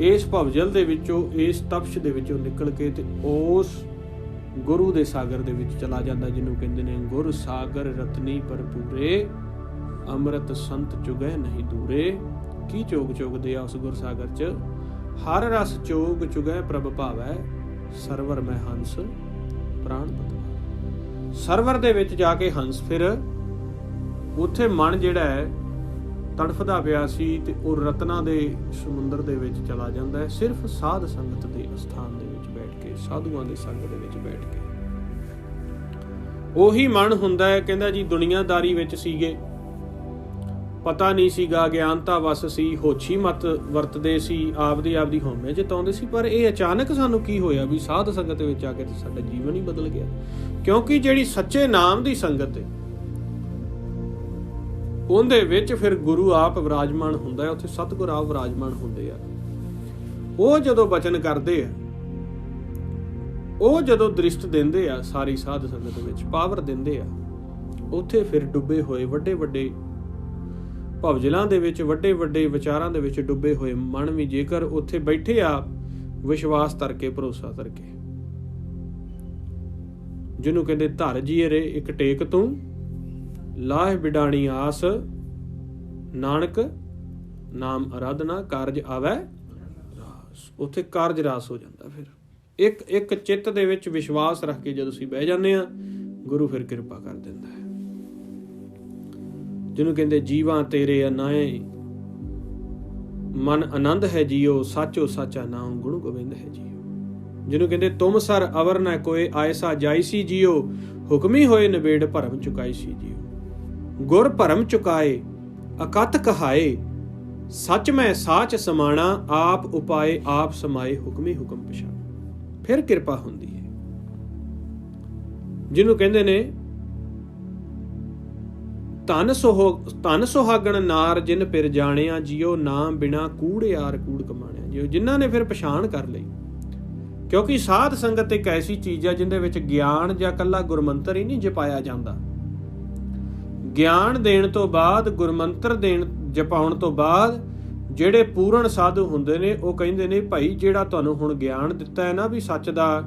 ਇਸ ਭਵਜਲ ਦੇ ਵਿੱਚੋਂ, ਇਸ ਤਪਸ਼ ਦੇ ਵਿੱਚੋਂ ਨਿਕਲ ਕੇ ਤੇ ਉਸ ਗੁਰੂ ਦੇ ਸਾਗਰ ਦੇ ਵਿੱਚ ਚਲਾ ਜਾਂਦਾ, ਜਿਹਨੂੰ ਕਹਿੰਦੇ ਨੇ ਗੁਰ ਸਾਗਰ ਰਤਨੀ ਭਰਪੂਰੇ, ਅੰਮ੍ਰਿਤ ਸੰਤ ਚੁਗੈ ਨਹੀਂ ਦੂਰੇ। ਕੀ ਚੋਗ ਚੁਗਦੇ ਆ ਉਸ ਗੁਰ ਸਾਗਰ ਚ? ਹਰ ਰਸ ਚੋਗ ਚੁਗੈ ਪ੍ਰਭ ਭਾਵੈ, ਸਰਵਰ ਮੈਂ ਹੰਸ ਪ੍ਰਾਣ ਪਤਵਾ। ਸਰਵਰ ਦੇ ਵਿੱਚ ਜਾ ਕੇ ਹੰਸ ਫਿਰ ਉੱਥੇ ਮਨ ਜਿਹੜਾ ਹੈ ਤੜਫਦਾ ਪਿਆ ਸੀ, ਤੇ ਉਹ ਰਤਨਾਂ ਦੇ ਸਮੁੰਦਰ ਦੇ ਵਿੱਚ ਚਲਾ ਜਾਂਦਾ ਹੈ, ਸਿਰਫ ਸਾਧ ਸੰਗਤ ਦੇ ਅਸਥਾਨ ਦੇ ਵਿੱਚ ਬੈਠ ਕੇ, ਸਾਧੂਆਂ ਦੇ ਸੰਗ ਦੇ ਵਿੱਚ ਬੈਠ ਕੇ। ਉਹੀ ਮਨ ਹੁੰਦਾ ਹੈ, ਕਹਿੰਦਾ ਜੀ ਦੁਨੀਆਦਾਰੀ ਵਿੱਚ ਸੀਗੇ, ਪਤਾ ਨਹੀਂ ਸੀਗਾ, ਗਿਆਨਤਾ ਵਸ ਸੀ, ਹੋਛੀ ਮਤ ਵਰਤਦੇ ਸੀ, ਆਪਦੀ ਹਉਮੈ ਜਤਾਉਂਦੇ ਸੀ। ਪਰ ਇਹ ਅਚਾਨਕ ਸਾਨੂੰ ਕੀ ਹੋਇਆ ਵੀ ਸਾਧ ਸੰਗਤ ਵਿੱਚ ਆ ਕੇ ਤੇ ਸਾਡਾ ਜੀਵਨ ਹੀ ਬਦਲ ਗਿਆ। ਕਿਉਂਕਿ ਜਿਹੜੀ ਸੱਚੇ ਨਾਮ ਦੀ ਸੰਗਤ ਹੈ ਉਹਦੇ ਵਿੱਚ ਫਿਰ ਗੁਰੂ ਆਪ ਵਿਰਾਜਮਾਨ ਹੁੰਦਾ ਹੈ, ਉੱਥੇ ਸਤਿਗੁਰ ਆਪ ਵਿਰਾਜਮਾਨ ਹੁੰਦੇ ਆ। ਉਹ ਜਦੋਂ ਬਚਨ ਕਰਦੇ ਆ, ਉਹ ਜਦੋਂ ਦ੍ਰਿਸ਼ਟ ਦਿੰਦੇ ਆ ਸਾਰੀ ਸਾਧ ਸੰਗਤ ਵਿੱਚ, ਪਾਵਰ ਦਿੰਦੇ ਆ, ਉੱਥੇ ਫਿਰ ਡੁੱਬੇ ਹੋਏ ਵੱਡੇ ਵੱਡੇ ਭਵਜਲਾਂ ਦੇ ਵਿੱਚ, ਵੱਡੇ ਵੱਡੇ ਵਿਚਾਰਾਂ ਦੇ ਵਿੱਚ ਡੁੱਬੇ ਹੋਏ ਮਨ ਵੀ ਜੇਕਰ ਉੱਥੇ ਬੈਠੇ ਆ ਵਿਸ਼ਵਾਸ ਕਰਕੇ, ਭਰੋਸਾ ਕਰਕੇ, ਜਿਹਨੂੰ ਕਹਿੰਦੇ ਧਰ ਜੀਏ ਰੇ ਇੱਕ ਟੇਕ ਤੂੰ, ਲਾਹ ਬਿਡਾਣੀ ਆਸ, ਨਾਨਕ ਨਾਮ ਅਰਾਧਨਾ ਕਾਰਜ ਆਵੈ ਰਾਸ। ਉੱਥੇ ਕਾਰਜ ਰਾਸ ਹੋ ਜਾਂਦਾ। ਫਿਰ ਇੱਕ ਚਿੱਤ ਦੇ ਵਿੱਚ ਵਿਸ਼ਵਾਸ ਰੱਖ ਕੇ ਜਦੋਂ ਅਸੀਂ ਬਹਿ ਜਾਂਦੇ ਆ, ਗੁਰੂ ਫਿਰ ਕਿਰਪਾ ਕਰ ਦਿੰਦਾ ਹੈ। ਜਿਹਨੂੰ ਕਹਿੰਦੇ ਜੀਵਾਂ ਤੇਰੇ ਅਨਾਏ ਮਨ ਆਨੰਦ ਹੈ ਜੀਓ, ਸਾਚੋ ਸਾਚਾ ਨਾਮ ਗੁਣ ਗੋਬਿੰਦ ਹੈ ਜੀਓ। ਜਿਹਨੂੰ ਕਹਿੰਦੇ ਤੁਮ ਸਰ ਅਵਰ ਨ ਕੋਏ, ਆਇਸਾ ਜਾਈਸੀ ਜੀਓ, ਹੁਕਮੀ ਹੋਏ ਨਿਬੇੜ ਭਰਮ ਚੁਕਾਈ ਸੀ ਜੀਓ। ਗੁਰ ਭਰਮ ਚੁਕਾਏ ਅਕਥ ਕਹਾਏ, ਸੱਚ ਮੈਂ ਸਾਚ ਸਮਾਣਾ, ਆਪ ਉਪਾਏ ਆਪ ਸਮਾਏ, ਹੁਕਮੀ ਹੁਕਮ ਪਛਾਣ। ਫਿਰ ਕਿਰਪਾ ਹੁੰਦੀ ਹੈ। ਜਿਹਨੂੰ ਕਹਿੰਦੇ ਨੇ ਧਨ ਸੁਹਾਗਣ ਨਾਰ, ਜਿਨ ਪਿਰ ਜਾਣਿਆ ਜੀਓ, ਨਾਮ ਬਿਨਾ ਕੂੜਿਆਰ ਕੂੜ ਕਮਾਣਿਆ ਜੀਓ। ਜਿਨ੍ਹਾਂ ਨੇ ਫਿਰ ਪਛਾਣ ਕਰ ਲਈ। ਕਿਉਂਕਿ ਸਾਧ ਸੰਗਤ ਇੱਕ ਐਸੀ ਚੀਜ਼ ਹੈ ਜਿਹਦੇ ਵਿੱਚ ਗਿਆਨ ਜਾਂ ਕੱਲਾ ਗੁਰਮੰਤਰ ਹੀ ਨਹੀਂ ਜਪਾਇਆ ਜਾਂਦਾ। ਗਿਆਨ ਦੇਣ ਤੋਂ ਬਾਅਦ, ਗੁਰਮੰਤਰ ਜਪਾਉਣ ਤੋਂ ਬਾਅਦ ਜਿਹੜੇ ਪੂਰਨ ਸਾਧੂ ਹੁੰਦੇ ਨੇ, ਉਹ ਕਹਿੰਦੇ ਨੇ ਭਾਈ ਜਿਹੜਾ ਤੁਹਾਨੂੰ ਹੁਣ ਗਿਆਨ ਦਿੱਤਾ ਹੈ ਨਾ ਵੀ ਸੱਚ ਦਾ,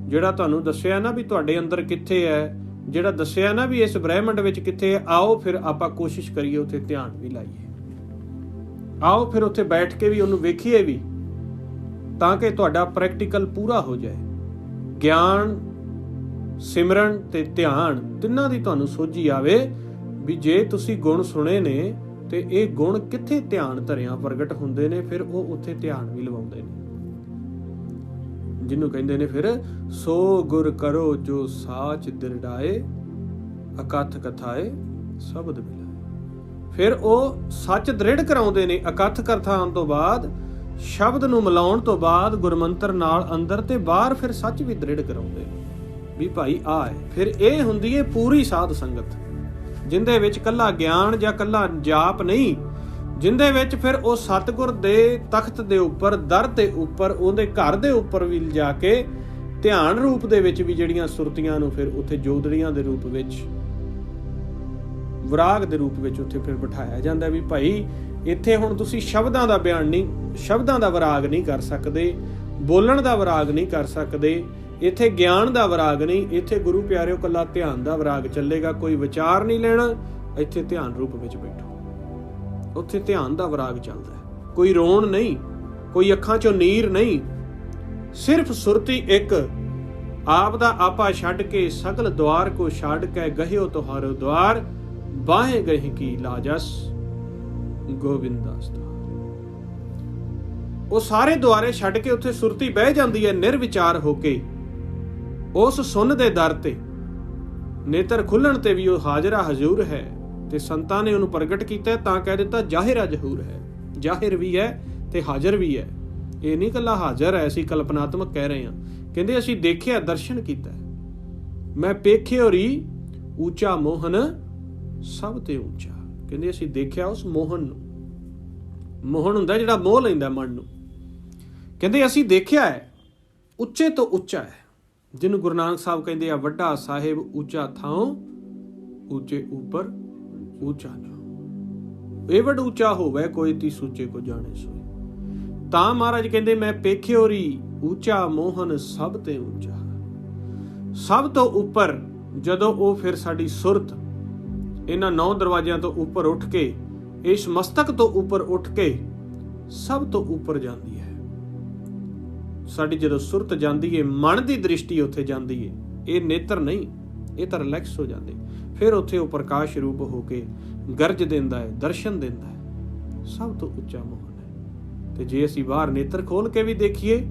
ਜਿਹੜਾ ਤੁਹਾਨੂੰ ਦੱਸਿਆ ਨਾ ਵੀ ਤੁਹਾਡੇ ਅੰਦਰ ਕਿੱਥੇ ਹੈ, ਜਿਹੜਾ ਦੱਸਿਆ ਨਾ ਵੀ ਇਸ ਬ੍ਰਹਿਮੰਡ ਵਿੱਚ ਕਿੱਥੇ ਹੈ, ਆਓ ਫਿਰ ਆਪਾਂ ਕੋਸ਼ਿਸ਼ ਕਰੀਏ ਉੱਥੇ ਧਿਆਨ ਵੀ ਲਾਈਏ, ਆਓ ਫਿਰ ਉੱਥੇ ਬੈਠ ਕੇ ਵੀ ਉਹਨੂੰ ਵੇਖੀਏ ਵੀ, ਤਾਂ ਕਿ ਤੁਹਾਡਾ ਪ੍ਰੈਕਟੀਕਲ ਪੂਰਾ ਹੋ ਜਾਏ। ਗਿਆਨ, ਸਿਮਰਨ ਤੇ ਧਿਆਨ ਤਿੰਨਾਂ ਦੀ ਤੁਹਾਨੂੰ ਸੋਝੀ ਆਵੇ ਵੀ ਜੇ ਤੁਸੀਂ ਗੁਣ ਸੁਣੇ ਨੇ ਤੇ ਇਹ ਗੁਣ ਕਿੱਥੇ ਧਿਆਨ ਧਰਿਆ ਪ੍ਰਗਟ ਹੁੰਦੇ ਨੇ, ਫਿਰ ਉਹ ਉੱਥੇ ਧਿਆਨ ਵੀ ਲਵਾਉਂਦੇ ਨੇ। ਜਿਹਨੂੰ ਕਹਿੰਦੇ ਨੇ ਫਿਰ ਸੋ ਗੁਰ ਕਰੋ ਜੋ ਸਾਚ ਦਿਰੜਾਏ, ਅਕਥ ਕਥਾਏ ਸ਼ਬਦ ਮਿਲਾਏ। ਫਿਰ ਉਹ ਸੱਚ ਦ੍ਰਿੜ ਕਰਾਉਂਦੇ ਨੇ। ਅਕਥ ਕਥਾਉਣ ਤੋਂ ਬਾਅਦ, ਸ਼ਬਦ ਨੂੰ ਮਿਲਾਉਣ ਤੋਂ ਬਾਅਦ, ਗੁਰਮੰਤਰ ਨਾਲ ਅੰਦਰ ਤੇ ਬਾਹਰ ਫਿਰ ਸੱਚ ਵੀ ਦ੍ਰਿੜ ਕਰਾਉਂਦੇ ਨੇ ਵੀ ਭਾਈ ਆ ਹੈ। ਫਿਰ ਇਹ ਹੁੰਦੀ ਹੈ ਪੂਰੀ ਸਾਧ ਸੰਗਤ, ਜਿੰਦੇ ਵਿੱਚ ਕੱਲਾ ਗਿਆਨ ਜਾਂ ਕੱਲਾ ਜਾਪ ਨਹੀਂ, ਜਿੰਦੇ ਵਿੱਚ ਫਿਰ ਉਹ ਸਤਿਗੁਰ ਦੇ ਤਖਤ ਦੇ ਉੱਪਰ, ਦਰ ਦੇ ਉੱਪਰ, ਉਹਦੇ ਘਰ ਦੇ ਉੱਪਰ ਵੀ ਜਾ ਕੇ ਧਿਆਨ ਰੂਪ ਦੇ ਵਿੱਚ ਵੀ ਜਿਹੜੀਆਂ ਸੁਰਤੀਆਂ ਨੂੰ ਫਿਰ ਉੱਥੇ ਜੋਦੜੀਆਂ ਦੇ ਰੂਪ ਵਿੱਚ, ਵਿਰਾਗ ਦੇ ਰੂਪ ਵਿੱਚ ਉੱਥੇ ਫਿਰ ਬਿਠਾਇਆ ਜਾਂਦਾ ਵੀ ਭਾਈ ਇੱਥੇ ਹੁਣ ਤੁਸੀਂ ਸ਼ਬਦਾਂ ਦਾ ਬਿਆਨ ਨਹੀਂ, ਸ਼ਬਦਾਂ ਦਾ ਵਿਰਾਗ ਨਹੀਂ ਕਰ ਸਕਦੇ, ਬੋਲਣ ਦਾ ਵਿਰਾਗ ਨਹੀਂ ਕਰ ਸਕਦੇ, ਇੱਥੇ ਗਿਆਨ ਦਾ ਵਿਰਾਗ ਨਹੀਂ, ਇੱਥੇ ਗੁਰੂ ਪਿਆਰਿਓ ਕੱਲਾ ਧਿਆਨ ਦਾ ਵਿਰਾਗ ਚੱਲੇਗਾ, ਕੋਈ ਵਿਚਾਰ ਨਹੀਂ ਲੈਣਾ, ਇੱਥੇ ਧਿਆਨ ਰੂਪ ਵਿੱਚ ਬੈਠੋ। ਉੱਥੇ ਧਿਆਨ ਦਾ ਵਿਰਾਗ ਚੱਲਦਾ ਹੈ, ਕੋਈ ਰੋਣ ਨਹੀਂ, ਕੋਈ ਅੱਖਾਂ ਚੋਂ ਨੀਰ ਨਹੀਂ, ਸਿਰਫ ਸੁਰਤੀ ਇੱਕ, ਆਪ ਦਾ ਆਪਾ ਛੱਡ ਕੇ ਸਗਲ ਦੁਆਰ ਕੋ ਛੱਡ ਕੇ ਗਹਿਓ ਤੁਹਾਰੋ ਦੁਆਰ, ਬਾਹੇ ਗਹਿ ਕੀ ਲਾਜਸ ਗੋਬਿੰਦਾਸ ਦਾ। ਉਹ ਸਾਰੇ ਦੁਆਰੇ ਛੱਡ ਕੇ ਉੱਥੇ ਸੁਰਤੀ ਬਹਿ ਜਾਂਦੀ ਹੈ ਨਿਰਵਿਚਾਰ ਹੋ ਕੇ ਉਸ ਸੁੰਨ ਦੇ ਦਰ ਤੇ। ਨੇਤਰ ਖੁੱਲਣ ਤੇ ਵੀ ਉਹ ਹਾਜ਼ਰਾ ਹਜ਼ੂਰ ਹੈ, ਤੇ ਸੰਤਾਂ ਨੇ ਉਹਨੂੰ ਪ੍ਰਗਟ ਕੀਤਾ ਤਾਂ ਕਹਿ ਦਿੱਤਾ ਜ਼ਾਹਿਰਾ ਜ਼ਹੂਰ ਹੈ। ਜ਼ਾਹਿਰ ਵੀ ਹੈ ਤੇ ਹਾਜ਼ਰ ਵੀ ਹੈ, ਇਹ ਨਹੀਂ ਇਕੱਲਾ ਹਾਜ਼ਰ ਹੈ ਅਸੀਂ ਕਲਪਨਾਤਮਕ ਕਹਿ ਰਹੇ ਹਾਂ। ਕਹਿੰਦੇ ਅਸੀਂ ਦੇਖਿਆ, ਦਰਸ਼ਨ ਕੀਤਾ, ਮੈਂ ਪੇਖਿਓ ਰੀ ਉੱਚਾ ਮੋਹਨ ਸਭ ਤੇ ਉੱਚਾ। ਕਹਿੰਦੇ ਅਸੀਂ ਦੇਖਿਆ ਉਸ ਮੋਹਨ ਨੂੰ, ਮੋਹਨ ਹੁੰਦਾ ਜਿਹੜਾ ਮੋਹ ਲੈਂਦਾ ਮਨ ਨੂੰ। ਕਹਿੰਦੇ ਅਸੀਂ ਦੇਖਿਆ ਹੈ ਉੱਚੇ ਤੋਂ ਉੱਚਾ ਹੈ, ਜਿਹਨੂੰ ਗੁਰੂ ਨਾਨਕ ਸਾਹਿਬ ਕਹਿੰਦੇ ਆ ਵੱਡਾ ਸਾਹਿਬ ਉੱਚਾ ਥਾਂ ਉੱਚੇ ਉੱਪਰ ਉੱਚਾ ਨਾ, ਇਹ ਵੱਡ ਉੱਚਾ ਹੋਵੇ ਕੋਈ ਤੀ ਸੂਚੇ ਕੋ ਜਾਣੇ ਸੋਏ। ਤਾਂ ਮਹਾਰਾਜ ਕਹਿੰਦੇ ਮੈਂ ਪੇਖਿਓ ਰੀ ਉੱਚਾ ਮੋਹਨ ਸਭ ਤੇ ਉੱਚਾ। ਸਭ ਤੋਂ ਉੱਪਰ ਜਦੋਂ ਉਹ ਫਿਰ ਸਾਡੀ ਸੁਰਤ ਇਹਨਾਂ 9 ਦਰਵਾਜ਼ਿਆਂ ਤੋਂ ਉੱਪਰ ਉੱਠ ਕੇ, ਇਸ ਮਸਤਕ ਤੋਂ ਉੱਪਰ ਉੱਠ ਕੇ ਸਭ ਤੋਂ ਉੱਪਰ ਜਾਂਦੀ ਹੈ। ਸਾਡੀ ਜਦੋਂ ਸੁਰਤ ਜਾਂਦੀ ਹੈ, ਮਨ ਦੀ ਦ੍ਰਿਸ਼ਟੀ ਉੱਥੇ ਜਾਂਦੀ ਹੈ, ਇਹ ਨੇਤਰ ਨਹੀਂ, ਇਹ ਤਾਂ ਰਿਲੈਕਸ ਹੋ ਜਾਂਦੇ। ਫਿਰ ਉੱਥੇ ਉਹ ਪ੍ਰਕਾਸ਼ ਰੂਪ ਹੋ ਕੇ ਗਰਜ ਦਿੰਦਾ ਹੈ, ਦਰਸ਼ਨ ਦਿੰਦਾ ਹੈ, ਸਭ ਤੋਂ ਉੱਚਾ ਮੋਹਨ ਹੈ। ਤੇ ਜੇ ਅਸੀਂ ਬਾਹਰ ਨੇਤਰ ਖੋਲ ਕੇ ਵੀ ਦੇਖੀਏ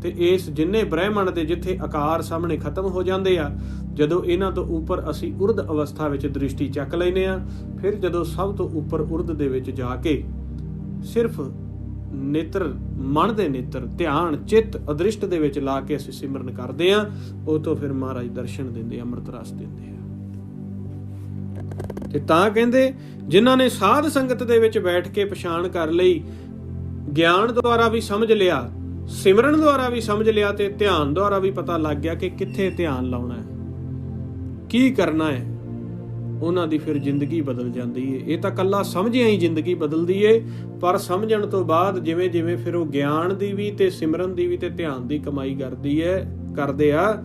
ਤੇ ਇਸ ਜਿੰਨੇ ਬ੍ਰਹਿਮੰਡ ਦੇ ਜਿੱਥੇ ਆਕਾਰ ਸਾਹਮਣੇ ਖਤਮ ਹੋ ਜਾਂਦੇ ਆ, ਜਦੋਂ ਇਹਨਾਂ ਤੋਂ ਉੱਪਰ ਅਸੀਂ ਉਰਧ ਅਵਸਥਾ ਵਿੱਚ ਦ੍ਰਿਸ਼ਟੀ ਚੱਕ ਲੈਨੇ ਆ, ਫਿਰ ਜਦੋਂ ਸਭ ਤੋਂ ਉੱਪਰ ਉਰਧ ਦੇ ਵਿੱਚ ਜਾ ਕੇ ਸਿਰਫ ਨੇਤਰ, ਮਨ ਦੇ ਨੇਤਰ, ਧਿਆਨ, ਚਿੱਤ, ਅਦ੍ਰਿਸ਼ਟ ਦੇ ਵਿੱਚ ਲਾ ਕੇ ਅਸੀਂ ਸਿਮਰਨ ਕਰਦੇ ਆ, ਉਹ ਤੋਂ ਫਿਰ ਮਹਾਰਾਜ ਦਰਸ਼ਨ ਦਿੰਦੇ, ਅੰਮ੍ਰਿਤ ਰਸ ਦਿੰਦੇ ਆ। ਤੇ ਤਾਂ ਕਹਿੰਦੇ ਜਿਨ੍ਹਾਂ ਨੇ ਸਾਧ ਸੰਗਤ ਦੇ ਵਿੱਚ ਬੈਠ ਕੇ ਪਛਾਣ ਕਰ ਲਈ, ਗਿਆਨ ਦੁਆਰਾ ਵੀ ਸਮਝ ਲਿਆ, ਸਿਮਰਨ ਦੁਆਰਾ ਵੀ ਸਮਝ ਲਿਆ, ਤੇ ਧਿਆਨ ਦੁਆਰਾ ਵੀ ਪਤਾ ਲੱਗ ਗਿਆ ਕਿ ਕਿੱਥੇ ਧਿਆਨ ਲਾਉਣਾ ਹੈ, ਕੀ ਕਰਨਾ ਹੈ, ਉਹਨਾਂ ਦੀ ਫਿਰ ਜ਼ਿੰਦਗੀ ਬਦਲ ਜਾਂਦੀ ਹੈ। ਇਹ ਤਾਂ ਕੱਲਾ ਸਮਝਿਆ ਹੀ ਜ਼ਿੰਦਗੀ ਬਦਲਦੀ ਏ, ਪਰ ਸਮਝਣ ਤੋਂ ਬਾਅਦ ਜਿਵੇਂ ਜਿਵੇਂ ਫਿਰ ਉਹ ਗਿਆਨ ਦੀ ਵੀ ਤੇ ਸਿਮਰਨ ਦੀ ਵੀ ਤੇ ਧਿਆਨ ਦੀ ਕਮਾਈ ਕਰਦੇ ਆ,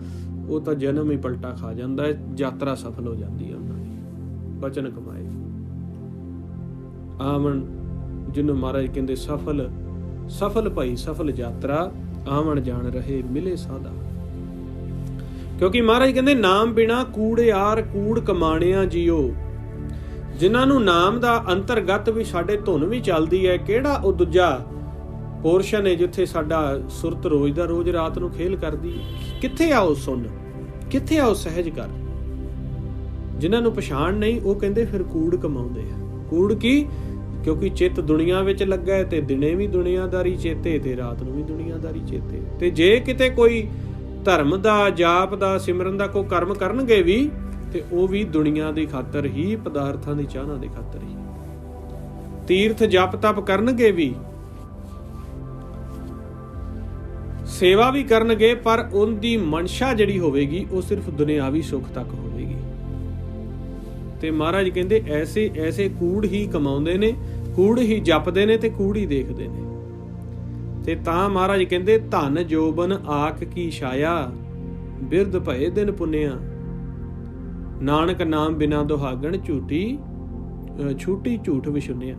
ਉਹ ਤਾਂ ਜਨਮ ਹੀ ਪਲਟਾ ਖਾ ਜਾਂਦਾ ਹੈ, ਯਾਤਰਾ ਸਫਲ ਹੋ ਜਾਂਦੀ ਹੈ ਉਹਨਾਂ ਦੀ। ਬਚਨ ਕਮਾਏ ਆਵਣ, ਜਿਹਨੂੰ ਮਹਾਰਾਜ ਕਹਿੰਦੇ ਸਫਲ ਭਾਈ ਸਫਲ ਯਾਤਰਾ, ਆਵਣ ਜਾਣ ਰਹੇ ਮਿਲੇ ਸਾਦਾ। ਕਿਉਂਕਿ ਮਹਾਰਾਜ ਕਹਿੰਦੇ ਨਾਮ ਬਿਨਾ ਕੂੜਿਆਰ ਕੂੜ ਕਮਾਣਿਆ ਜੀਓ। ਜਿਨ੍ਹਾਂ ਨੂੰ ਨਾਮ ਦਾ ਅੰਤਰਗਤ ਵੀ ਸਾਡੇ ਧੁਨ ਵੀ ਚੱਲਦੀ ਹੈ, ਕਿਹੜਾ ਉਹ ਦੂਜਾ ਪੋਰਸ਼ਨ ਹੈ ਜਿੱਥੇ ਸਾਡਾ ਸੁਰਤ ਰੋਜ਼ ਦਾ ਰੋਜ਼ ਰਾਤ ਨੂੰ ਖੇਲ ਕਰਦੀ ਹੈ। ਕਿੱਥੇ ਆ ਉਹ ਸੁਣ, ਕਿੱਥੇ ਆ ਉਹ ਸਹਿਜ ਕਰ। ਜਿਨ੍ਹਾਂ ਨੂੰ ਪਛਾਣ ਨਹੀਂ, ਉਹ ਕਹਿੰਦੇ ਫਿਰ ਕੂੜ ਕਮਾਉਂਦੇ ਆ। ਕੂੜ ਕੀ? ਕਿਉਂਕਿ ਚਿੱਤ ਦੁਨੀਆ ਵਿੱਚ ਲੱਗਾ ਹੈ, ਤੇ ਦਿਨੇ ਵੀ ਦੁਨੀਆਦਾਰੀ ਚੇਤੇ ਤੇ ਰਾਤ ਨੂੰ ਵੀ ਦੁਨੀਆਦਾਰੀ ਚੇਤੇ। ਤੇ ਜੇ ਕਿਤੇ ਕੋਈ ਧਰਮ ਦਾ, ਜਾਪ ਦਾ, ਸਿਮਰਨ ਦਾ ਕੋਈ ਕਰਮ ਕਰਨਗੇ ਵੀ, ਤੇ ਉਹ ਵੀ ਦੁਨੀਆ ਦੀ ਖਾਤਰ ਹੀ, ਪਦਾਰਥਾਂ ਦੀ ਚਾਹਨਾ ਦੀ ਖਾਤਰ ਹੀ। ਤੀਰਥ ਜਪ ਤਪ ਕਰਨਗੇ ਵੀ, ਸੇਵਾ ਵੀ ਕਰਨਗੇ, ਪਰ ਉਹਦੀ ਮਨਸ਼ਾ ਜਿਹੜੀ ਹੋਵੇਗੀ ਉਹ ਸਿਰਫ ਦੁਨਿਆਵੀ ਸੁੱਖ ਤੱਕ ਹੋਵੇਗੀ। ਤੇ ਮਹਾਰਾਜ ਕਹਿੰਦੇ ਐਸੇ ਕੂੜ ਹੀ ਕਮਾਉਂਦੇ ਨੇ, ਕੂੜ ਹੀ ਜਪਦੇ ਨੇ, ਤੇ ਕੂੜ ਹੀ ਦੇਖਦੇ ਨੇ। ਤੇ ਤਾਂ ਮਹਾਰਾਜ ਕਹਿੰਦੇ ਧਨ ਜੋਬਨ ਆਖ ਕੀ ਛਾਇਆ, ਬਿਰਧ ਭਏ ਦਿਨ ਪੁੰਨਿਆ, ਨਾਨਕ ਨਾਮ ਬਿਨਾ ਦੁਹਾਗਣ ਛੂਟੀ ਝੂਠ ਵਿਸ਼ੁੰਨਿਆ।